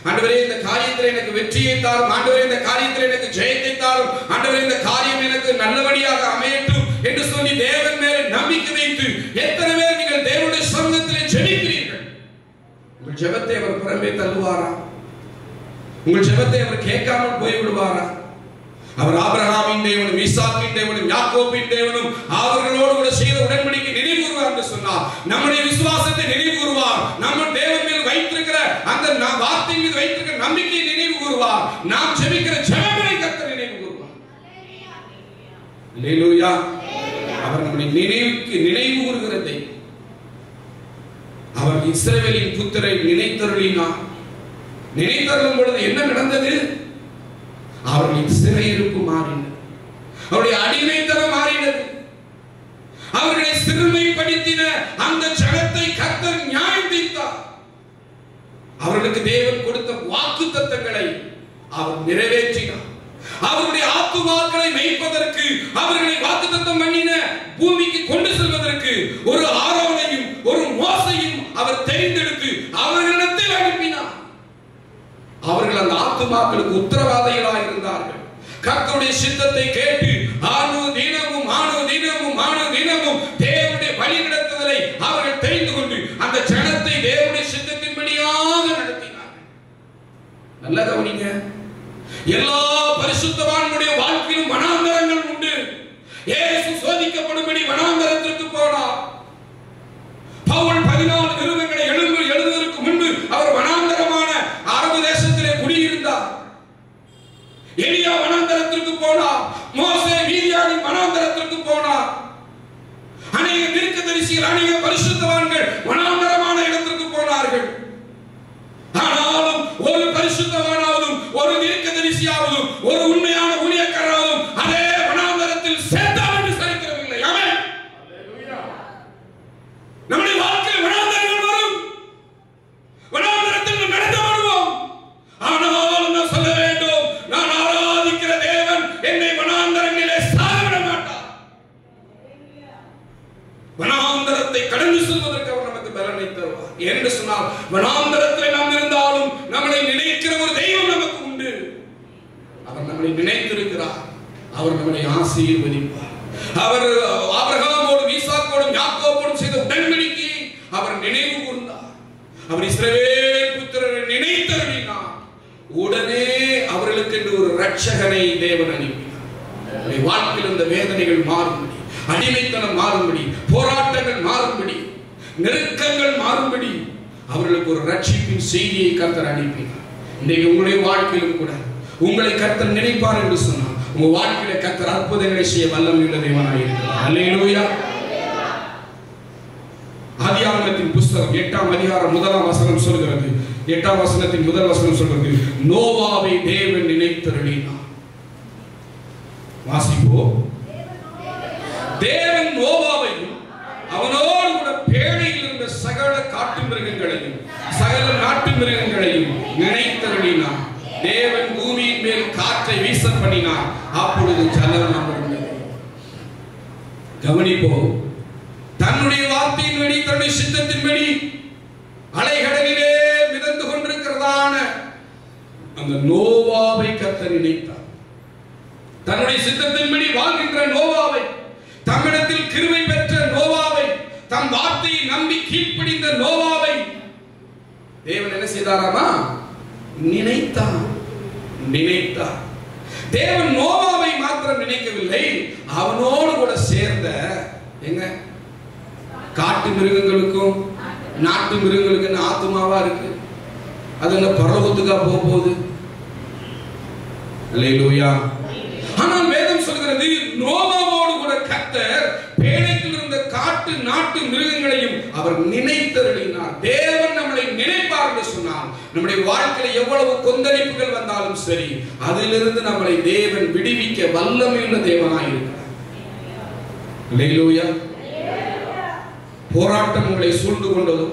ஆண்டவரே இந்த காரியத்தில் எனக்கு வெற்றியை தாரும், ஆண்டவரே இந்த காரியத்தில் எனக்கு ஜெயத்தை தாரும், ஆண்டவரே இந்த காரியம் எனக்கு நல்லபடியாக அமையட்டும் என்று சொல்லி தேவன் மேலே நம்பிக்கை வைத்து எத்தனை பேர் நீங்கள் தேவனுடைய சமூகத்திலே ஜெபிக்கிறீர்கள்? உங்கள் ஜெபத்தை அவர் புறம்பே தள்ளுவாரா? உங்கள் ஜெபத்தை அவர் கேட்காமல் போய்விடுவாரா? அவர் ஆபிரகாமின் தேவனும், ஈசாக்கின் தேவனும், யாக்கோபின் தேவனும் அவர்களோடு கூட செய்த உடன்படிக்கை நினைவு கூறுவார் என்று சொன்னார். நம்முடைய விசுவாசத்தை நினைவு கூறுவார். நம்ம தேவன் மீது வைத்திருக்கிற அந்த வார்த்தை மீது வைத்திருக்கிற நம்பிக்கையை நினைவு கூறுவார். நாம் ஜெபிக்கிற ஜெபங்களை கர்த்தர் நினைவு கூறுவார். அல்லேலூயா. அவர் நம்முடைய நினைவு கூறுகிறதை அவர் இஸ்ரவேலின் புத்திரை நினைத்தருளினார். நினைத்தருளும் பொழுது என்ன நடந்தது? அவர்களின் சிறையிருப்பு மாறினது, அவருடைய அடிமைத்தனம் மாறினது. அவர்களை சிறுமைப்படுத்தின அந்த ஜனத்தை கர்த்தர் நியாயம் தீர்த்தார். அவர்களுக்கு தேவன் கொடுத்த வாக்குத்தத்தங்களை அவர் நிறைவேற்றினார். அவருடைய ஆத்துமாக்களை மேய்ப்பதற்கு, அவர்களை வாக்குத்தத்தம் பண்ணின பூமிக்கு கொண்டு செல்வதற்கு ஒரு ஆரோனையும் ஒரு மோசையும் அவர் தெரிந்தெடுத்து அவர்களிடத்தில் அனுப்பினார். அவர்கள் அந்த ஆத்துமாக்களுக்கு உத்தரவாதிகளாக இருந்தார்கள். கர்த்தருடைய சித்தத்தை கேட்டு ஆணு தினமும் தேவனுடைய வழி நடத்துதலை அவர்கள் தெரிந்து கொண்டு அந்த ஜனத்தை தேவனுடைய சித்தத்தின்படியாக நடத்தினார்கள். நல்ல கவனிங்க, எல்லா பரிசுத்தவான்களுடைய வாழ்க்கையிலும் வனாந்தரங்கள் உண்டு. இயேசு சோதிக்கப்படும்படி வனாந்தரத்திற்கு போனார். பவுல் 14 நிருபங்களை எழுதுவதற்கு முன்பு அவர் வனாந்தரமான அரபு தேசத்திலே குடியிருந்தார். எலியா வனாந்தரத்திற்கு போனார். மோசே மீதியானின் வனாந்தரத்திற்கு போனார். அநேக தீர்க்கதரிசிகள், அநேக பரிசுத்தவான்கள் வனாந்தரமான இடத்திற்கு போனார்கள். ஆனாலும் ஒரு பரிசுத்தவானாவதும் ஒரு தீர்க்கதரிசியாவதும் ஒரு உண்மையான ஊழியக்காரராவதும் அதே வனாந்தரத்தில் சேர்ந்தார் என்று சரித்திரமில்லை. ஆமென். நம்முடைய வாழ்க்கையில் வனாந்தரங்கள் வரும். வனாந்தரத்தில் நடந்து வருவோம். ஆனால் நான் சொல்ல வேண்டும், நான் ஆராதிக்கிற தேவன் என்னை வனாந்தரங்களிலே சாகவிட மாட்டார். வனாந்தரத்தை கடந்து செல்வதற்கு அவர் நமக்கு பலனை தருவார். என்று சொன்னால் வனாந்தரத்தில் நாம் இருந்தாலும் நம்மளை நினைக்கிற ஒரு தெய்வம் நமக்கு உண்டு. அவர் நம்மளை நினைத்திருக்கிறார். அவர் நம்மளை ஆசீர்வதிப்பார். அவர் ஆபிரகாமோடும் ஈசாக்கோடும் யாக்கோபோடும் செய்த உடன்படிக்கையை அவர் நினைவு கூர்ந்தார். அவர் இஸ்ரவேல் புத்திரரை நினைத்தருளினார். உடனே அவர்களுக்கு என்று ஒரு இரட்சகனை தேவன் அனுப்பினார். வாழ்க்கையில் இந்த வேதனைகள் மாறும்படி, அடிமைத்தனம் மாறும்படி, போராட்டங்கள் மாறும்படி, நெருக்கங்கள் மாறும்படி அவர்களுக்கு ஒரு ரட்சிப்பின் செய்தியை கர்த்தர் அனுப்பினார். இன்றைக்கு உங்களுடைய வாழ்க்கையிலும் கூட உங்களை கர்த்தர் நினைப்பார் என்று சொன்னார். உங்க வாழ்க்கையில கர்த்தர் அற்புதங்களை செய்ய வல்லமை உள்ள தேவனாய் இருக்கிறார். அல்லேலூயா. ஆதியாகமத்தின் புத்தகம் 8ஆம் அதிகாரம் 1ஆம் வசனம் சொல்கிறது. 8ஆம் வசனத்தின் முதல் வசனம் சொல்கிறது, நோவாவை தேவன் நினைத்தருளினார். வாசிப்போம். தேவன் நோவாவையும் அவனோடு கூட பேழையில் இருந்த சகல காட்டு மிருகங்களையும் சகல நாட்டு மிருகங்களையும் நினைத்தருளினார். தேவன் பூமியின் மேல் காற்றை வீச பண்ணினார். அப்பொழுது ஜலம் அமர்ந்தது. கவனிப்போம். தன்னுடைய வார்த்தையின்படி தன்னுடைய சித்தத்தின்படி அலைகடலிலே மிதந்து கொண்டிருக்கிறதான அந்த நோவாவை கர்த்தர் நினைத்தார். தன்னுடைய சித்தத்தின்படி வாழ்கின்ற நோவாவை, தம்மிடத்தில் கிருபை பெற்ற நோவாவை, தம் வார்த்தையை நம்பி கீழ்ப்படிந்த நோவாவை தேவன் என்ன செய்தாராமா? நினைத்தார். தேவன் நோவாவை மாத்திரம் நினைக்கவில்லை, அவனோடு கூட சேர்ந்த எங்க காட்டு மிருகங்களுக்கும் நாட்டு மிருகங்களுக்கு ஆத்துமாவா இருக்கு. அது என்ன பரலோகத்துக்கா போகுது? அல்லேலூயா. ஆனால் வேதம் சொல்கிறது நோவாவோடு கூட கர்த்தர் பேழையில் இருந்த காட்டு நாட்டு மிருகங்களையும் அவர் நினைத்தருளினார். தேவன் நம்மளை நினைப்பார் என்று சொன்னார். நம்முடைய வாழ்க்கையில் எவ்வளவு கொந்தளிப்புகள் வந்தாலும் சரி, அதிலிருந்து நம்மளை தேவன் விடுவிக்க வல்லமையுள்ள தேவனாய் இருக்கிறார். அல்லேலூயா. போராட்டம் உங்களை சூழ்ந்து கொண்டதோ,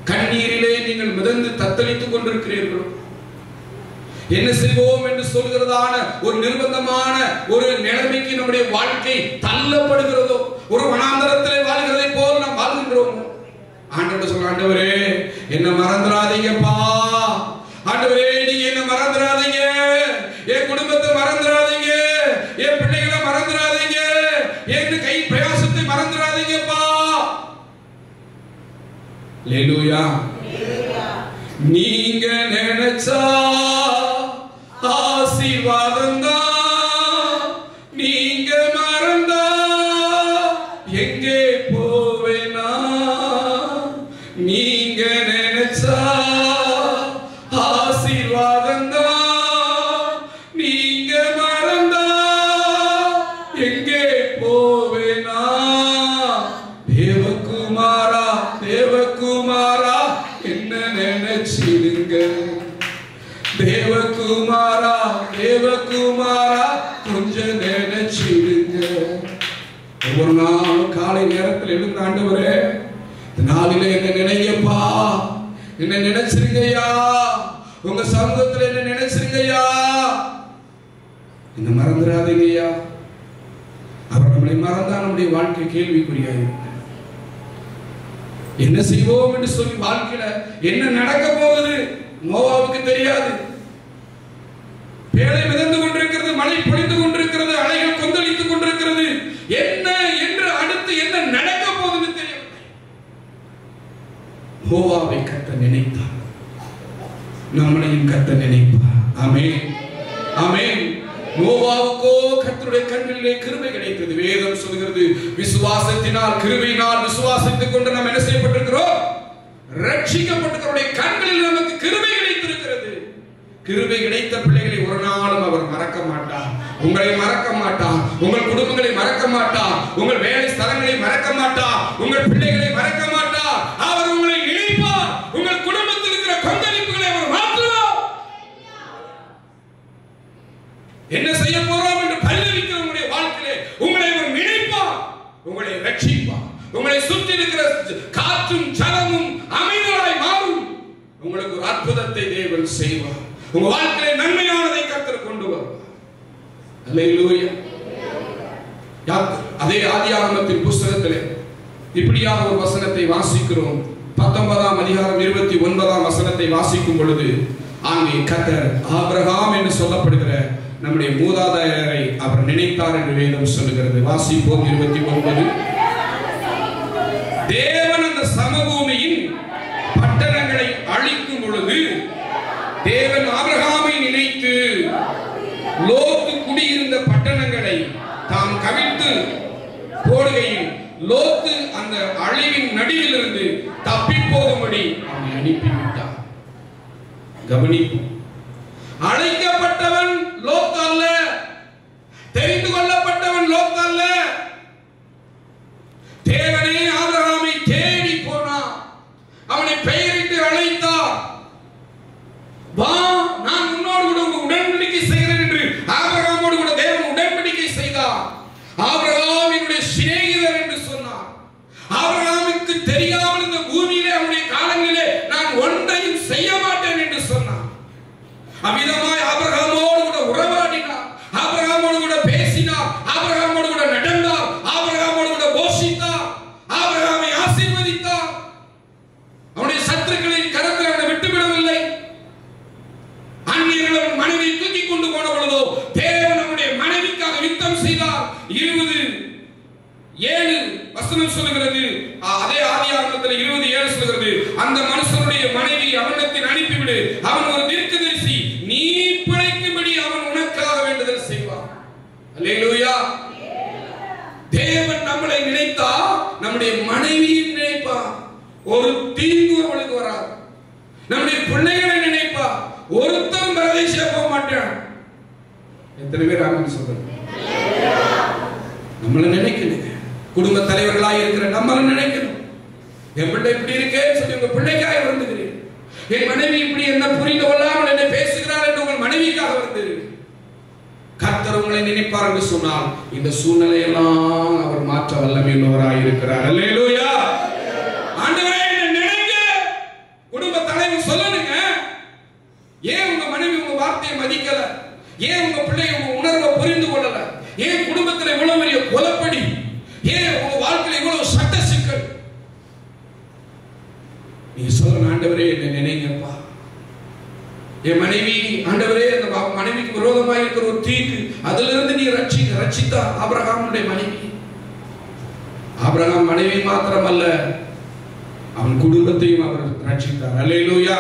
கண்ணீரிலே நீங்கள் மிதந்து தத்தளித்துக் கொண்டிருக்கிறீர்களோ, என்ன செய்வோம் என்று சொல்கிறதான ஒரு நிர்பந்தமான ஒரு நிலைமைக்கு நம்முடைய வாழ்க்கை தள்ளப்படுகிறதோ, ஒரு வனாந்தரத்திலே வாழ்கிறதை போல் நாம் வாழ்கின்றோம். ஆண்டவர் சொல்ற, ஆண்டவரே என்ன மறந்துடாதீங்கப்பா, ஆண்டவரே நீங்க என்ன மறந்துடாதீங்க, என் குடும்பத்தை மறந்துடாதீங்க, என் பிள்ளைகளை மறந்துடாதீங்க, என் கை பிரயாசத்தை மறந்துடாதீங்கப்பா. அல்லேலூயா. நீங்க நினைச்சா ஆசீர்வாதம் தான், நீங்க மறந்தா எங்கே போவேனா? நீங்க நினைச்சா ஆசீர்வாதம் தான், நீங்க மறந்தா எங்கே போவேனா? தேவகுமாரா தேவகுமாரா என்ன நினைச்சிடுங்க, தேவகுமாரா தேவகுமாரா கொஞ்சம் நினைச்சிடுங்க. ஒவ்வொரு நாள் காலை நேரத்தில் எழுந்த, ஆண்டவரே இந்த நாளில என்ன நினைங்கப்பா, என்ன நினைச்சிருங்கய்யா, உங்க சமூகத்தில் என்ன நினைச்சிருங்கய்யா, என்ன மறந்துடாதீங்கய்யா. அவர் நம்மளை மறந்தா நம்முடைய வாழ்க்கை கேள்விக்குறியாயிருக்கு. என்ன செய்வோம் என்று சொல்லி வாழ்க்கையில என்ன நடக்க போகுது நோவாவுக்கு தெரியாது. பேழை மிதந்து கொண்டிருக்கிறது, மழை பொழிந்து கொண்டிருக்கிறது, அலைகள் கொந்தளித்துக் கொண்டிருக்கிறது. என்ன என்று அடுத்து என்ன நடக்க போகுதுன்னு தெரியவில்லை. நோவாவை கர்த்தர் நினைத்தார், நம்மளையும் கர்த்தர் நினைப்பார். ஆமென் ஆமென். நோவாவுக்கோ கர்த்தருடைய கண்களிலே கிருபை கிடைத்தது. வேதம் சொல்கிறது, விசுவாசத்தினால் கிருபையினால் விசுவாசித்துக் கொண்டு நாம் என்ன செய்யப்பட்டிருக்கிறோம்? ரட்சிக்கப்பட்டிருக்கிறோம். கண்களில் நமக்கு கிருபை கிடைத்திருக்கிறது. கிருபை கிடைத்த பிள்ளைகளை ஒரு நாளும் அவர் மறக்க மாட்டார். உங்களை மறக்க மாட்டார், உங்கள் குடும்பங்களை மறக்க மாட்டார், உங்கள் வேலை ஸ்தலங்களை மறக்க மாட்டார், உங்கள் பிள்ளைகளை மறக்க மாட்டார். அவர் உங்களை நினைப்பார். உங்கள் குடும்பத்தில் இருக்கிற கொந்தளிப்புகளை அவர் மாற்றுவார். என்ன செய்ய போறோம் என்று பரிதவிக்கிற உங்களுடைய வாழ்க்கையிலே உங்களை அவர் நினைப்பார், உங்களை ரட்சிப்பார். உங்களை சுற்றி இருக்கிற காற்றும் ஜலமும் அமைதலாய் மாறும். உங்களுக்கு ஒரு அற்புதத்தை தேவன் செய்வார். உங்க வாழ்க்கையிலே நன்மையானதை கர்த்தர் கொண்டு வருவார். அல்லேலூயா. அதே ஆதியாகமத்தின் புத்தகத்திலே இப்படியாக ஒரு வசனத்தை வாசிக்கிறோம். 19ஆம் அதிகாரம் 29ஆம் வசனத்தை வாசிக்கும் பொழுது அங்கே கர்த்தர் ஆபிரகாம் என்று சொல்லப்படுகிற நம்முடைய மூதாதையரை அவர் நினைத்தார் என்று வேதம் சொல்லுகிறது. வாசிப்போம் 29. தேவன் அந்த சமபூமியின் பட்டணங்களை அழிக்கும் பொழுது தேவன் ஆபிரகாமை நினைத்து லோத்து குடியிருந்த பட்டணங்களை தாம் கவிழ்த்து போடுகையில் லோத்து அந்த அழிவின் நடுவிலிருந்து தப்பி போகும்படி அவனை அனுப்பிவிட்டார். கவனிப்போம். அழைக்கப்பட்டவன் லோத்து அல்ல, தெரிந்து கொள்ளப்பட்டவன் லோத்து அல்ல. தேவனே ஆபிரகாமை தேடி போனார், அவனை பெயரிட்டு அழைத்தார். வா, நான் உன்னோடு கூட உடன்படிக்கை செய்கிறேன் என்று ஆபிரகாமோடு கூட தேவன் அமிதமாய் ஆபிரகாமோடு கூட உறவாடினார், ஆபிரகாமோடு கூட பேசினார், ஆபிரகாமோடு கூட நடந்தார், ஆபிரகாமோடு கூட போஷித்தார், ஆபிரகாமை ஆசீர்வதித்தார். அவனுடைய சத்துருக்களின் கரத்தில் அவனை விட்டுவிடவில்லை. அந்நியர்கள் மனைவி தூக்கி கொண்டு போன பொழுதோ தேவன் அவனுடைய மனைவிக்காக யுத்தம் செய்தார். 20:7 வசனம் சொல்லுகிறது. அதே ஆதியாகமத்தில் 20:7 சொல்லுகிறது, அந்த மனுஷனுடைய மனைவி அவனிடத்தில் அனுப்பிவிடு, அவன் ஒரு தீர்க்கதரிசி, நீ பிழைக்கும்படி அவன் உனக்காக வேண்டுதல் செய்வான். அல்லேலூயா. தேவன் நம்மளை நினைத்தா நம்முடைய மனைவியும் நினைப்பார், ஒரு தீங்கு அவளுக்கு வராது. நம்முடைய பிள்ளைகளை நினைப்பா, ஒருத்தரும் பரதேசியா போக மாட்டான். எத்தனை பேர் ஆமென் சொல்றீங்க? நம்மள நினைக்கணும், குடும்ப தலைவர்களாக இருக்கிற நம்மள நினைக்கணும். என் பிள்ளை இப்படி இருக்கேன்னு சொல்லி உங்க பிள்ளைக்காக வருந்துகிறீர்கள். என் மனைவி இப்படி என்ன புரிந்து கொள்ளாமல் என்னை பேசுகிறாள் என்று உங்கள் மனைவிக்காக வருந்துகிறீர்கள். கர்த்தர் உங்களை நினைப்பார் என்று சொன்னால் இந்த சூழ்நிலையெல்லாம் அவர் மாற்ற வல்லமையுள்ளவராய் இருக்கிறார். அல்லேலூயா. ஆண்டவரே என்னை நினைங்க. குடும்ப தலைவர் சொல்லணுங்க. ஏன் உங்க மனைவி உங்க வார்த்தையை மதிக்கல? ஏன் உங்க பிள்ளை உங்க உணர்வை புரிந்து கொள்ளல? ஏன் குடும்பத்தில் இவ்வளவு பெரிய கொலப்படி? ஏன் உங்க வாழ்க்கையில் இவ்வளவு சட்ட சிக்கல்? நீ சொல்ல, ஆண்டவரே என்னை நினைங்கப்பா. என் மனைவி, ஆண்டவரே அந்த மனைவிக்கு விரோதமாக இருக்கிற ஒரு தீங்கு, அதிலிருந்து நீ ரட்சித்தா ஆபிரகாமுடைய மனைவி. ஆபிரகாம் மனைவி மாத்திரமல்ல, அவன் குடும்பத்தையும் அவர் ரட்சித்தார். அல்லேலூயா.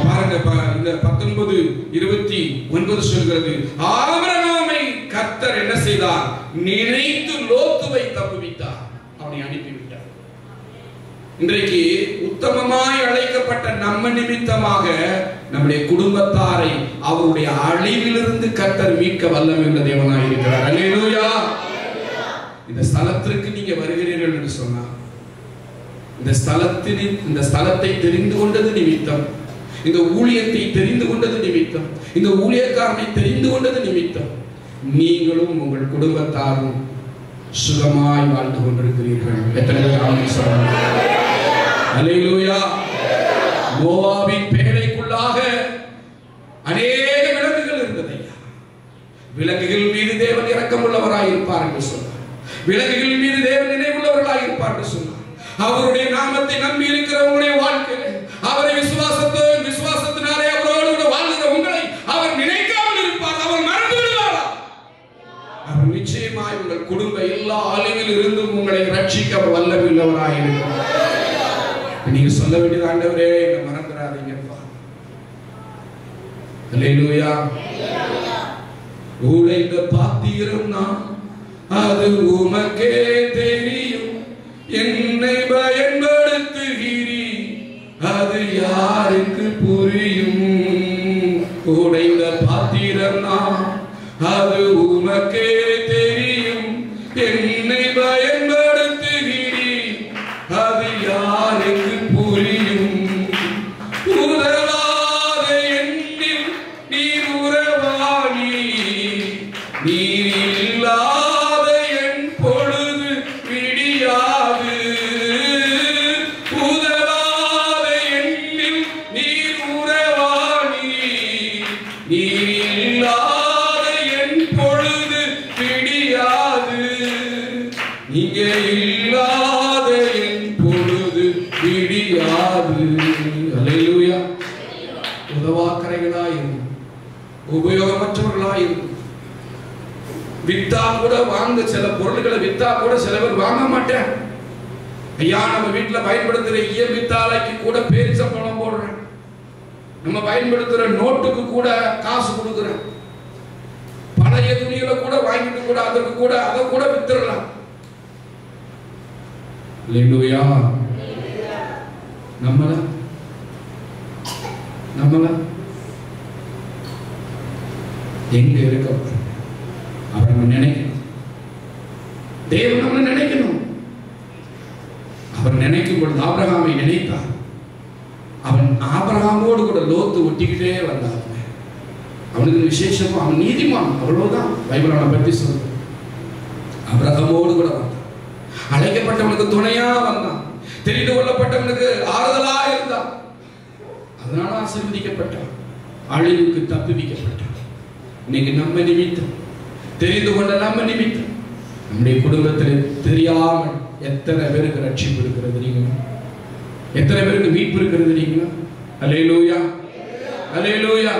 பாருங்க, இந்த 19:29 சொல்கிறது, ஆபிரகாமை கர்த்தர் என்ன செய்தார்? நினைத்து லோத்துவை தப்புவித்தார், அவனை அனுப்பிவிட்டார். இன்றைக்கு உத்தமமாய் அழைக்கப்பட்ட நம்ம நிமித்தமாக நம்முடைய குடும்பத்தாரை அவருடைய அழிவிலிருந்து கர்த்தர் மீட்க வல்லமையுள்ள தேவனாய் இருக்கிறார். அல்லேலூயா. இந்த ஸ்தலத்திற்கு நீங்க வருகிறீர்கள் என்று சொன்னார், இந்த ஸ்தலத்தை தெரிந்து கொண்டது நிமித்தம், இந்த ஊழியத்தை தெரிந்து கொண்டது நிமித்தம், இந்த ஊழியக்காரனை தெரிந்து கொண்டது நிமித்தம் நீங்களும் உங்கள் குடும்பத்தாரும் சுகமாய் வாழ்ந்து கொண்டிருக்கிறீர்கள். எத்தனை பேர் ஆமென் சொல்லுங்க? அல்லேலூயா. மோவாபின் பேழைக்குள்ளாக அநேக விலங்குகள் இருந்தது. விலங்குகள் மீது தேவன் இரக்கமுள்ளவராய் இருப்பார் என்று சொன்னார். விலங்குகள் மீது தேவன் நினைவுள்ளவர்களாய் இருப்பார் என்று சொன்னார். அவருடைய நாமத்தை நம்பி இருக்கிறவங்களுடைய வாழ்க்கையில அவரை விசுவாசத்தினாலே அவரோடு கூட வாழ்கிற உங்களை அவர் நினைக்காமல் இருப்பார், அவர் மறந்து விடுவாரா? அவர் நிச்சயமாய் உங்கள் குடும்ப எல்லா அழிவில் இருந்தும் உங்களை ரட்சிக்க அவர் வல்லமையுள்ளவராய் இருக்கிறார். நீங்க சொல்ல வேண்டியது, ஆண்டவரே என்னை மறந்துடாதீங்கப்பா. அல்லேலூயா. உடைந்த பாத்திரம் நான், அது உமக்கே தெரியும், என்னை பயன்படுத்துகிறீ, அது யாருக்கு புரியும்? உடைந்த பாத்திரம் நான், அது உமக்கே தெரியும், என்னை பயன்படுத்துகிறீ, அது யாருக்கு புரியும்? உதவாத எண்ணில் நீர் உறவாணி, நீர் இல்லாத என் பொழுது விடியாது. உதவாத எண்ணில் நீர் உறவாணி, நீர் இல்லாத என் பொழுது விடியாது. நீங்க இல்லாத என் பொழுது விடியாது. அல்லேலூயா. உதவாக்கரைகளாயும் உபயோகமற்றவர்களாயும் வித்தா கூட வாங்க, சில பொருட்களை வித்தா கூட சில பேர் வாங்க மாட்டேன். ஐயா, நம்ம வீட்டுல பயன்படுத்துற இயல் வித்தாலைக்கு கூட பேரிச்சம்பழம் போடுறேன், நம்ம பயன்படுத்துற நோட்டுக்கு கூட காசு கொடுக்குறேன், பழைய துணிகளை கூட வாங்கிட்டு கூட அதற்கு கூட அதை கூட வித்துடலாம். அல்லேலூயா. நம்மள எங்க இருக்க அவரை நம்ம நினைக்கணும். தேவன் நம்மளை நினைக்கணும். அவர் நினைக்கும் பொழுது ஆபிரகாமை நினைத்தார். அவன் ஆபிரகாமோடு கூட லோத்து ஒட்டிக்கிட்டே வந்தான். அவனுக்கு விசேஷமா அவன் நீதிமான், அவ்வளவுதான் பைபிள் அவனை பற்றி சொல்றது. ஆபிரகாமோடு கூட வந்தான், அழைக்கப்பட்டவனுக்கு துணையா வந்தான், தெரிந்து கொள்ளப்பட்டவனுக்கு ஆறுதலா இருந்தான், அதனால ஆசீர்வதிக்கப்பட்டான். அழிவுக்கு தப்புவிக்கப்பட்டார். இன்னைக்கு நம்ம நிமித்தம், தெரிந்து கொண்ட நம்ம நிமித்தம், நம்முடைய குடும்பத்தில் தெரியாமல் எத்தனை பேருக்கு ரட்சிப்பு இருக்கிறது தெரியுங்களா? எத்தனை பேருக்கு மீட்பு இருக்கிறது தெரியுங்களா? அல்லேலூயா, அல்லேலூயா.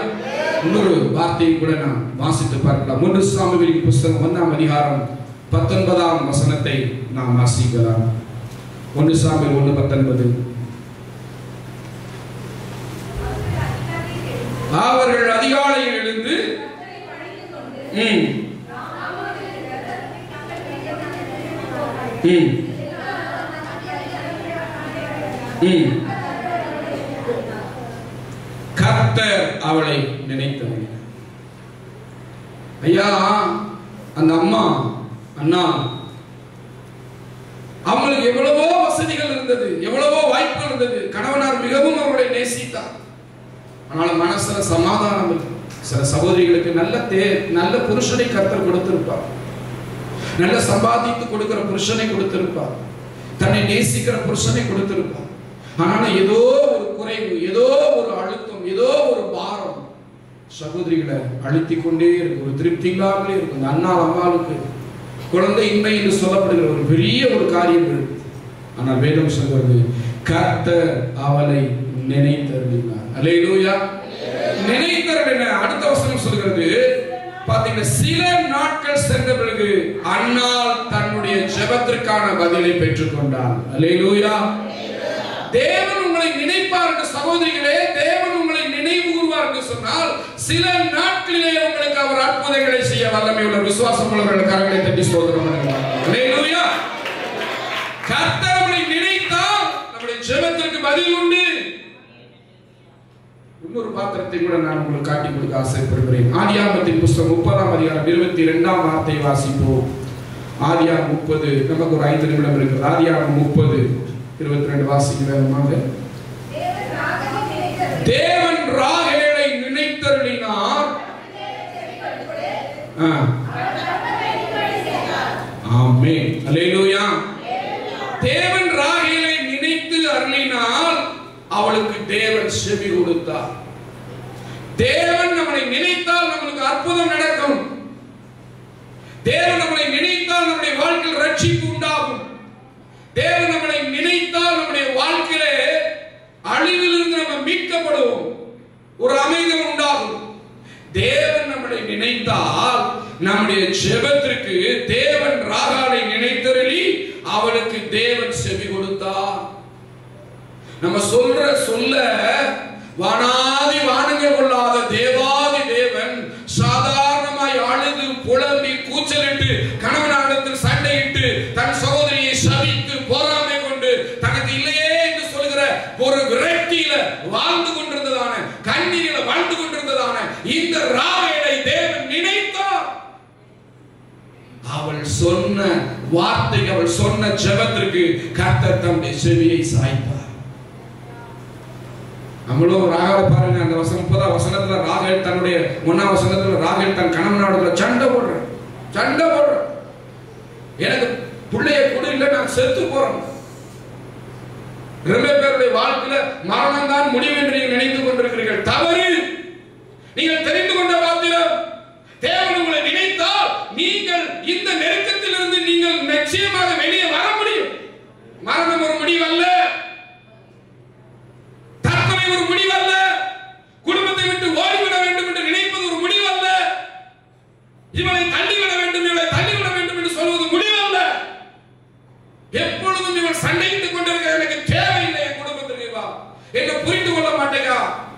இன்னொரு வார்த்தையை கூட நாம் வாசித்து பார்க்கலாம். 1 சாமுவேலின் புத்தகம் 1ஆம் அதிகாரம் 19ஆம் வசனத்தை நாம் வாசிக்கலாம். 1 சாமுவேல் 1:19. அவர்கள் அதிகாலையில் எழுந்து கர்த்தர் அவளை நினைத்தவர். ஐயா, அந்த அம்மா அண்ணா அவங்களுக்கு எவ்வளவோ வசதிகள் இருந்தது, எவ்வளவோ வாய்ப்புகள் இருந்தது. கணவனார் மிகவும் அவர்களை நேசித்தார். ஆனால் மனசுல சமாதானம் இல்லை. சில சகோதரிகளுக்கு நல்ல புருஷனை கர்த்தர் கொடுத்திருப்பார், நல்ல சம்பாதித்து கொடுக்கிற புருஷனை கொடுத்திருப்பார், தன்னை நேசிக்கிற புருஷனை கொடுத்திருப்பார். ஆனாலும் ஏதோ ஒரு குறைவு, ஏதோ ஒரு அழுத்தம், ஏதோ ஒரு பாரம் சகோதரிகளை அழுத்திக் கொண்டே இருக்கு. ஒரு திருப்தி இல்லாமலே இருக்கும். அந்த அண்ணா அம்மாவுக்கு குழந்தை இன்மை என்று சொல்லப்படுகிற ஒரு பெரிய ஒரு காரியம் இருக்கு. ஆனால் வேதம் சொல்வது கர்த்தர் அவளை நினைத்தருளினார். அல்லேலூயா, நினைத்தருளினார். அடுத்த வசனம் சொல்கிறது பாத்தீங்கன்னா, சில நாட்கள் சென்ற பிறகு அன்னாள் தன்னுடைய ஜெபத்திற்கான பதிலை பெற்றுக் கொண்டார். அல்லேலூயா. தேவன் உங்களை நினைப்பார் என்று சகோதரிகளே, தேவன் உங்களை நினைவு கூர்வார் என்று சொன்னால் சில நாட்களிலே உங்களுக்கு அவர் அற்புதங்களை செய்ய வல்லமை உள்ள விசுவாசம் உள்ளவர்கள் கரங்களை தட்டி ஸ்தோத்திரம் பண்ணுங்கள். அல்லேலூயா. கர்த்தர் உங்களை நினைத்தால் நம்முடைய ஜெபத்திற்கு பதில் உண்டு. இன்னொரு பாத்திரத்தை கூட நான் உங்களுக்கு காட்டி கொடுக்க ஆசைப்படுகிறேன். ஆதியாகமத்தின் புத்தகம் 30ஆம் அதிகாரம் 22ஆம் வார்த்தையை வாசிப்போம். ஆதியாகமம் 30, நமக்கு ஒரு 5 நிமிடம் இருக்கிறது. ஆதியாகமம் 30:22 வாசிக்கிறோமாக. தேவன் ராகேலை நினைத்தருளினார். ஆமென், அல்லேலூயா. தேவன் ராகேலை நினைத்து அருளினால் அவளுக்கு தேவன் செவி கொடுத்தார். தேவன் நம்மளை நினைத்தால் நம்மளுக்கு அற்புதம் நடக்கும். தேவன் நம்மளை நினைத்தால் நம்முடைய வாழ்க்கையில் ரட்சிப்பு உண்டாகும். தேவன் நம்மளை நினைத்தால் நம்முடைய வாழ்க்கையிலே அழிவிலிருந்து நம்ம மீட்கப்படுவோம், ஒரு அமைதி உண்டாகும். தேவன் நம்மளை நினைத்தால் நம்முடைய ஜெபத்திற்கு தேவன் ராகாலை நினைத்தருளி அவளுக்கு தேவன் செவி கொடுத்தார். நம்ம சொல்ல வானாதி வானங்கள் கொள்ளாத தேவாதி தேவன் சாதாரணமாய் அழுது புலம்பி கூச்சலிட்டு கணவனிடத்தில் சண்டையிட்டு தன் சகோதரியை சபித்து போராமை கொண்டு தனக்கு இல்லையே என்று சொல்கிற ஒரு விரக்தியில வாழ்ந்து கொண்டிருந்ததான, கண்ணீரில வாழ்ந்து கொண்டிருந்ததான இந்த ராகேலை தேவன் நினைத்தார். அவள் சொன்ன வார்த்தை, அவள் சொன்ன ஜெபத்திற்கு கர்த்தர் தம்முடைய செவியை சாய்த்தார். நம்மளும் ராகேலை பாருங்க, அந்த 30ஆம் வசனத்துல ராகேல் தன்னுடைய 1ஆம் வசனத்துல ராகேல் தன் கணவனோட சண்டை போடுற எனக்கு பிள்ளைய கூட இல்ல, நான் செத்து போறேன். ரெண்டு பேருடைய வாழ்க்கையில மரணம் தான் முடிவு என்று நீங்கள் நினைத்துக் கொண்டிருக்கிறீர்கள். தவறு. நீங்கள் தெரிந்து கொண்ட பாத்திரம். தேவன் உங்களை நினைத்தால் நீங்கள் இந்த நெருக்கத்திலிருந்து நீங்கள் நிச்சயமாக வெளியே வர முடியும். மரணம் ஒரு முடிவல்ல, தற்கொலை ஒரு முடிவல்ல, குடும்பத்தை விட்டு ஓடிவிட வேண்டும் என்று நினைப்பது ஒரு முடிவல்ல, இவளை தள்ளிவிட வேண்டும், இவளை தள்ளிவிட வேண்டும் என்று சொல்வது முடிவல்ல. எப்பொழுதும் இவள் சண்டையிட்டுக் கொண்டிருக்க எனக்கு தேவையில்லை, என் குடும்பத்திற்கு வா, என்ன புரிந்து கொள்ள மாட்டேங்க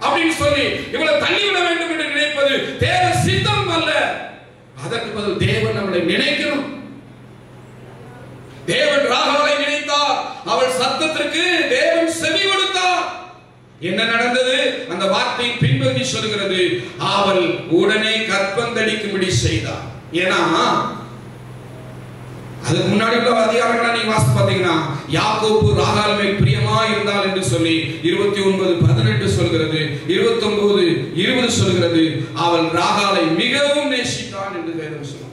அப்படின்னு சொல்லி இவளை தள்ளிவிட வேண்டும் என்று நினைப்பது தேவ சித்தம் அல்ல. அதற்கு பதில் தேவன் நம்மளை நினைக்கணும். தேவன் ராகாலை நினைத்தார், அவள் சத்தத்திற்கு தேவன் செவி கொடுத்தார். என்ன நடந்தது? அந்த வார்த்தையின் பின்பகுதி சொல்கிறது, அவள் உடனே கற்பந்தடிக்கும்படி செய்தார். ஏன்னா அதுக்கு முன்னாடி உள்ள அதிகாரங்களை நீங்க வாசி பாத்தீங்கன்னா, யாக்கோபு ராகால் மேல் பிரியமா இருந்தால் என்று சொல்லி 29:18 சொல்கிறது, 29:20 சொல்கிறது, அவள் ராகாலை மிகவும் நேசித்தான் என்று வேதம் சொல்லுது.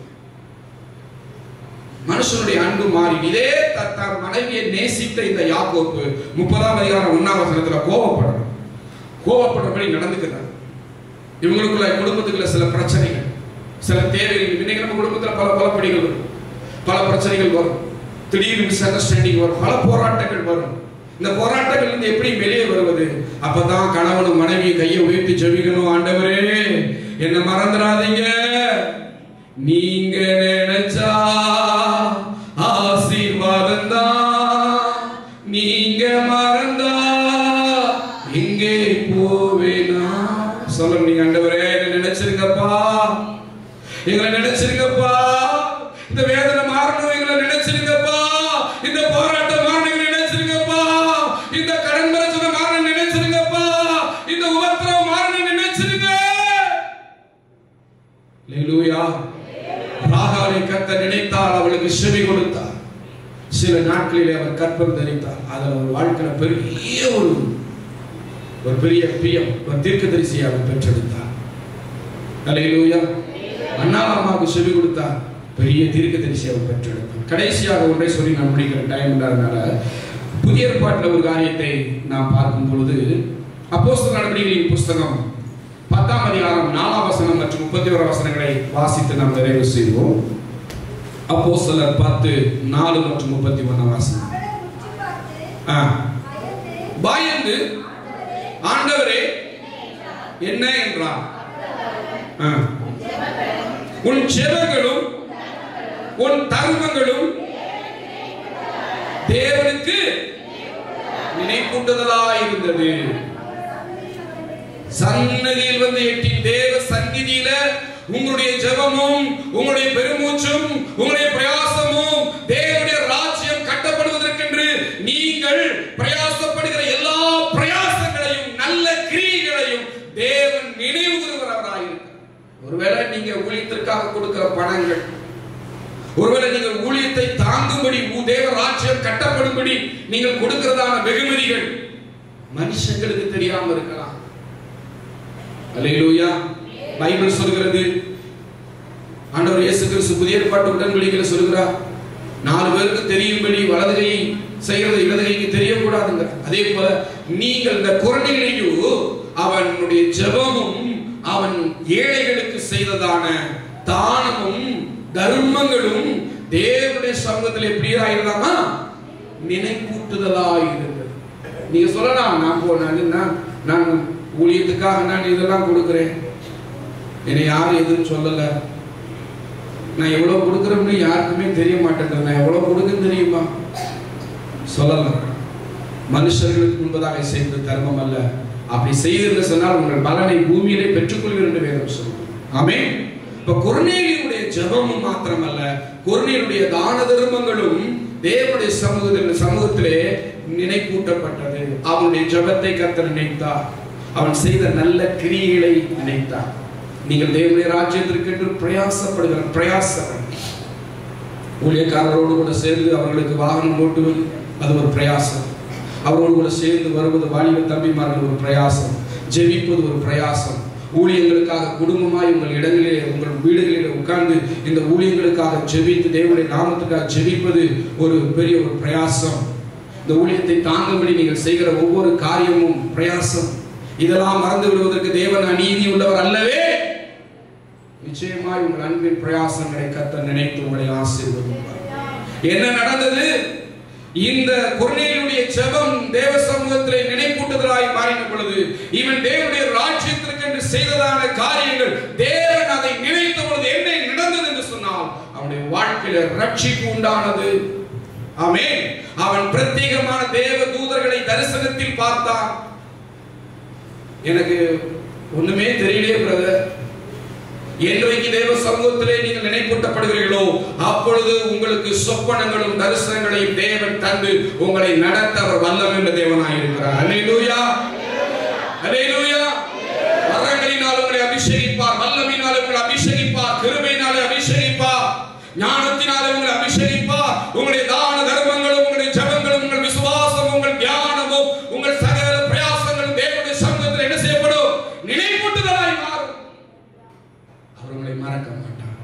மனுஷனுடைய அன்பு மாறி இதே தன் மனைவியை நேசித்த இந்த யாக்கோபு 30ஆம் அதிகாரம் 1ஆம் வசனத்துல கோபப்படுறபடி நடந்துக்கிறார். இவங்களுக்குள்ள குடும்பத்துக்குள்ள சில பிரச்சனைகள், சில தேவைகள். இன்னைக்கு நம்ம குடும்பத்தில் பல குழப்படிகள் வரும், பல பிரச்சனைகள் வரும், திடீர்னு மிஸ் அண்டர்ஸ்டாண்டிங் வரும், பல போராட்டங்கள் வரும். இந்த போராட்டங்கள் இருந்து எப்படி வெளியே வருவது? அப்பதான் கணவனும் மனைவி கையை உயர்த்தி ஜெபிக்கணும். ஆண்டவரே என்ன மறந்துடாதீங்க, நீங்க நினைச்சா ஆசீர்வாதம் தான், நீங்க மறந்தா எங்கே போவேனா சொல்ல. நீங்க ஆண்டவரே என்ன நினைச்சிருங்கப்பா, எங்களை நினைச்சிருங்கப்பா, இந்த வேதனை மாறணும் எங்களை நினைச்சிருங்கப்பா, இந்த போராட்டம் மாறணும் நினைச்சிருங்கப்பா, இந்த கடன் பிரச்சனை மாறணும் நினைச்சிருங்கப்பா, இந்த உபத்திரவம் மாறணும் நினைச்சிருங்க. அல்லேலூயா. ராகாலை கர்த்தர் நினைத்தால் அவளுக்கு செவி கொடுத்தார். சில நாட்களிலே அவர் கற்பம் தரித்தார். அதில் ஒரு வாழ்க்கையில பெரிய ஒரு பெரிய பிரியம், ஒரு தீர்க்கதரிசியை அவர் பெற்றெடுத்தார். அல்லேலூயா. அண்ணாமாவுக்கு செவி கொடுத்தார், பெரிய தீர்க்கதரிசி அவர் பெற்றெடுத்தார். கடைசியாக ஒன்றை சொல்லி நான் முடிக்கிற டைம் இல்லாதனால புதிய ஏற்பாட்டில் ஒரு காரியத்தை நாம் பார்க்கும் பொழுது அப்போஸ்தலர் நடவடிக்கைகளின் புஸ்தகம் 10ஆம் அதிகாரம் 4ஆம் வசனம் மற்றும் 31 வசனங்களை வாசித்து நாம் நிறைவு செய்வோம். அப்போஸ்தலர் 10:4 மற்றும் 31 வசனம். பயந்து ஆண்டவரே என்ன என்றார், உன் ஜெபங்களும் உன் தர்மங்களும் தேவனுக்கு நினைப்பூட்டுதலாய் இருந்தது. சன்னதியில் வந்து எட்டி தேவ சந்நிதியில உங்களுடைய ஜெபமும் உங்களுடைய பெருமூச்சும் உங்களுடைய பிரயாசமும் தேவனுடைய ராஜ்யம் கட்டப்படுவதற்கென்று நீங்கள் பிரயாசப்படுகிற எல்லா பிரயாசங்களையும் நல்ல கிரியைகளையும் தேவன் நினைவு கூறுகிறவராயிருக்கிறார். ஒருவேளை நீங்க ஊழியத்திற்காக கொடுக்கிற பணங்கள், ஒருவேளை நீங்கள் ஊழியத்தை தாங்கும்படி தேவ ராஜ்யம் கட்டப்படும்படி நீங்கள் கொடுக்கிறதான வெகுமதிகள் மனுஷங்களுக்கு தெரியாம இருக்கலாம். அல்லேலூயா. பைபிள் சொல்கிறது, ஆண்டவர் இயேசு கிறிஸ்து புதிய ஏற்பாட்டு உடன்படிக்கையில சொல்கிறார், 4 பேருக்கு தெரியும்படி வலது கை செய்யறது இடது கைக்கு தெரியக்கூடாதுங்க. அதே போல நீங்கள் இந்த குரணைகளையும் அவனுடைய ஜெபமும் அவன் ஏழைகளுக்கு செய்ததான தானமும் தர்மங்களும் தேவனுடைய சமூகத்தில் எப்படியா இருந்தாமா நினைப்பூட்டுதலாயிருந்தது. நீங்க சொல்லலாம், நான் ஊழியத்துக்காக நான் இதெல்லாம் கொடுக்கிறேன், என்னை யாரும் எதுவும் சொல்லல, நான் எவ்வளவு கொடுக்கிறேன்னு யாருக்குமே தெரிய மாட்டேன், நான் எவ்வளவு கொடுக்குன்னு தெரியுமா சொல்லலாம். மனுஷர்களுக்கு முன்பதாக செய்த தர்மம் அல்ல. அப்படி செய்து சொன்னால் உங்கள் பலனை பூமியிலே பெற்றுக்கொள்வீர்கள் என்று வேதம் சொல்லுது. ஆமென். இப்ப கொர்நேலியுடைய ஜெபமும் மாத்திரமல்ல, கொர்நேலியுடைய தான தர்மங்களும் தேவனுடைய சமூகத்திலே நினைப்பூட்டப்பட்டது. அவனுடைய ஜெபத்தை கர்த்தர் நினைத்தார், அவன் செய்த நல்ல கிரியைகளை நினைத்தார். நீங்கள் தேவனுடைய ராஜ்யத்திற்கு என்று பிரயாசப்படுகிற பிரயாசம், ஊழியக்காரரோடு கூட சேர்ந்து அவர்களுக்கு வாகனம் ஓட்டுவது அது ஒரு பிரயாசம், அவரோடு கூட சேர்ந்து வருவது வாலிப தம்பிமார்கள் ஒரு பிரயாசம், ஜெபிப்பது ஒரு பிரயாசம், ஊழியங்களுக்காக குடும்பமாய் உங்கள் இடங்களிலே உங்கள் வீடுகளிலே உட்கார்ந்து இந்த ஊழியங்களுக்காக ஜெபித்து தேவனுடைய நாமத்துக்காக ஜெபிப்பது ஒரு பெரிய ஒரு பிரயாசம். இந்த ஊழியத்தை தாங்கும்படி நீங்கள் செய்கிற ஒவ்வொரு காரியமும் பிரயாசம். இதெல்லாம் மறந்து விடுவதற்கு தேவன் அநீதி உள்ளவர் அல்லவே. நிச்சயமாய் உங்கள் அன்பின் பிரயாசங்களை கர்த்தர் நினைத்து உங்களை ஆசீர்வதிப்பார். என்ன நடந்தது? இந்த கொர்நேலியுடைய ஜெபம் தேவ சமூகத்திலே நினைப்பூட்டுதலாய் மாறின பொழுது, இவன் தேவனுடைய ராஜ்யத்திற்கு என்று செய்ததான காரியங்கள் தேவன் அதை நினைத்த பொழுது என்ன நடந்தது என்று சொன்னால் அவனுடைய வாழ்க்கையில ரட்சிப்பு உண்டானது. ஆமென். அவன் பிரத்யேகமான தேவ தூதர்களை தரிசனத்தில் பார்த்தான். எனக்கு ஒண்ணுமே தெரியலையே பிரதர், என்றைக்கு தேவ சமூகத்திலே நீங்கள் நினைப்பூட்டப்படுகிறீர்களோ அப்பொழுது உங்களுக்கு சொப்பனங்களும் தரிசனங்களையும் தேவன் தந்து உங்களை நடத்த அவர் வல்லமை உள்ள தேவனாய் இருக்கிறார். அல்லேலூயா, அல்லேலூயா. வரங்களினால் உங்களை அபிஷேகிப்பார், வல்லமையினால் உங்களை அபிஷேகிப்பார், கிருபையினாலே அபிஷேகிப்பார், ஞானத்தினாலே உங்களை அபிஷேகிப்பார். உங்களுடைய தான தர்மங்களும் உங்களுடைய ஜெபங்களும் உங்கள் விசுவாசமும் உங்கள் தியானமும் உங்கள் சகல பிரயாசங்களும் தேவனுடைய சமூகத்தில் என்ன செய்யப்படும்? நினைப்பூட்டுதலாய் மாறும். அவர் உங்களை மறக்க மாட்டார்.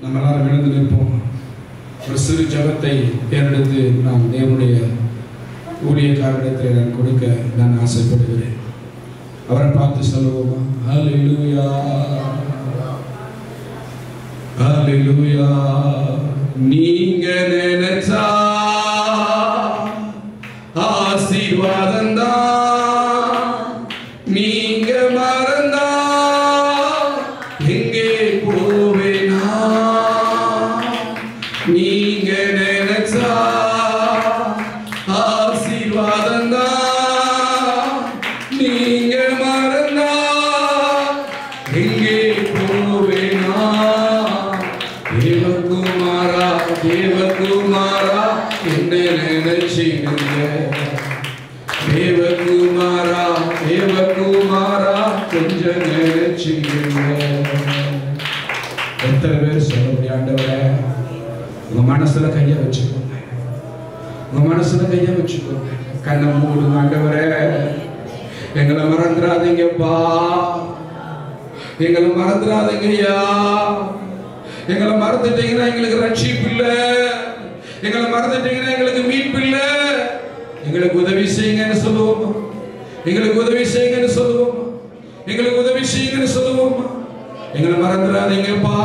நம்ம எல்லாரும் எழுந்து நிற்போம். ஒரு சிறு ஜெபத்தை ஏறெடுத்து நாம் தேவனுடைய ஊழியக்காரரிடத்தில் நான் கொடுக்க நான் ஆசைப்படுகிறேன். அவரை பார்த்து சொல்லுவோமா? ஹல்லேலூயா, ஹல்லேலூயா. நீங்க நினைச்சா ஆசீர்வாதம் தான், நீங்க மறந்தா எங்கே போவேனா? நீங்க நினைச்சா ஆசீர்வாதம் தான், நீங்க மறந்தா எங்கே போவேனா? தேவகுமாரா, தேவகுமாரா என்ன நினைச்சிடுங்க. தேவகுமாரா, தேவகுமாரா கொஞ்சம் நினைச்சிடுங்க. எத்தனை பேர் சொல்ல முடியும்? ஆண்டவரே, உங்க மனசுல கைய வச்சுக்கோங்க, உங்க மனசுல கைய வச்சுக்கோங்க. கண்ணை மூடுங்க. ஆண்டவரே, எங்களை மறந்துடாதீங்கப்பா, எங்களை மறந்துடாதீங்கய்யா. எங்களை மறந்துட்டீங்கன்னா எங்களுக்கு ரட்சிப்பு இல்லை, எங்களை மறந்துட்டீங்கன்னா எங்களுக்கு மீட்பு இல்லை. எங்களுக்கு உதவி செய்யுங்கன்னு சொல்லுவோமா? எங்களுக்கு உதவி செய்யுங்கன்னு சொல்லுவோமா? எங்களுக்கு உதவி செய்யுங்கன்னு சொல்லுவோமா? எங்களை மறந்துடாதீங்கப்பா.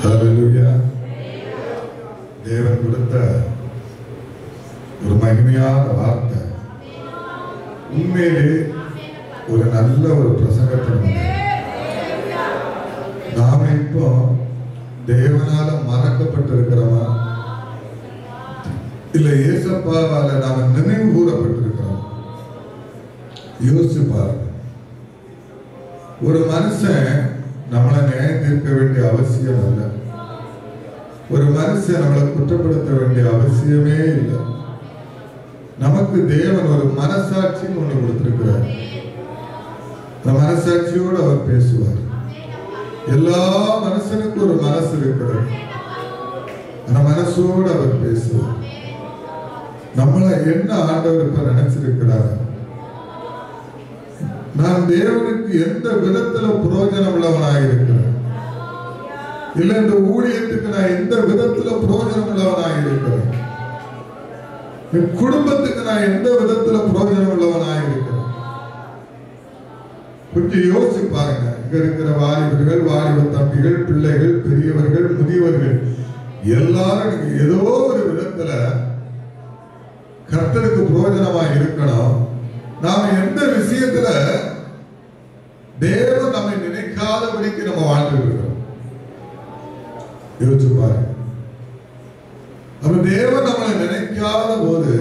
ஹல்லேலூயா. தேவன் கொடுத்த ஒரு மகிமையான வார்த்தை. உண்மையிலே ஒரு நல்ல ஒரு பிரசங்கத்தை நாம இப்போ தேவனால மறக்கப்பட்டிருக்கிறோமா, இல்ல இயேசப்பாவால நாம நினைவு கூறப்பட்டிருக்கிறோம்? யோசிச்சு பாருங்க. ஒரு மனுஷன் நம்மளை நியாயம் தீர்க்க வேண்டிய அவசியம் அல்ல, ஒரு மனுஷன் நம்மளை குற்றப்படுத்த வேண்டிய அவசியமே இல்லை. நமக்கு தேவன் ஒரு மனசாட்சின்னு ஒண்ணு கொடுத்திருக்கிறார். அந்த மனசாட்சியோடு அவர் பேசுவார். எல்லா மனுஷனுக்கும் ஒரு மனசு இருக்கிறது, அந்த மனசோடு அவர் பேசுவார். நம்மளை என்ன ஆண்டவர் இப்ப நினைச்சிருக்கிறார்? நான் தேவனுக்கு எந்த விதத்துல பிரயோஜனம் உள்ளவனாக இருக்கிறேன், இல்ல இந்த ஊழியத்துக்கு நான் எந்த விதத்துல பிரயோஜனம் உள்ளவனாக இருக்கிறேன், என் குடும்பத்துக்கு நான் எந்த விதத்துல பிரயோஜனம் உள்ளவனாக இருக்கிறேன்? கொஞ்சம் யோசிச்சு பாருங்க. இங்க இருக்கிற வாலிபர்கள், வாலிப தம்பிகள், பிள்ளைகள், பெரியவர்கள், முதியவர்கள் எல்லாரும் நீங்க ஏதோ ஒரு விதத்துல கர்த்தருக்கு பிரயோஜனமா இருக்கணும். நாம எந்த விஷயத்துல தேவன் நம்மை நினைக்காதபடிக்கு நம்ம வாழ்ந்து இருக்கிறோம்? யோசிச்சு பாருங்க. நம்ம தேவன் நம்மளை நினைக்காத போது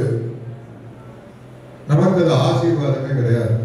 நமக்கு அது ஆசீர்வாதமே கிடையாது.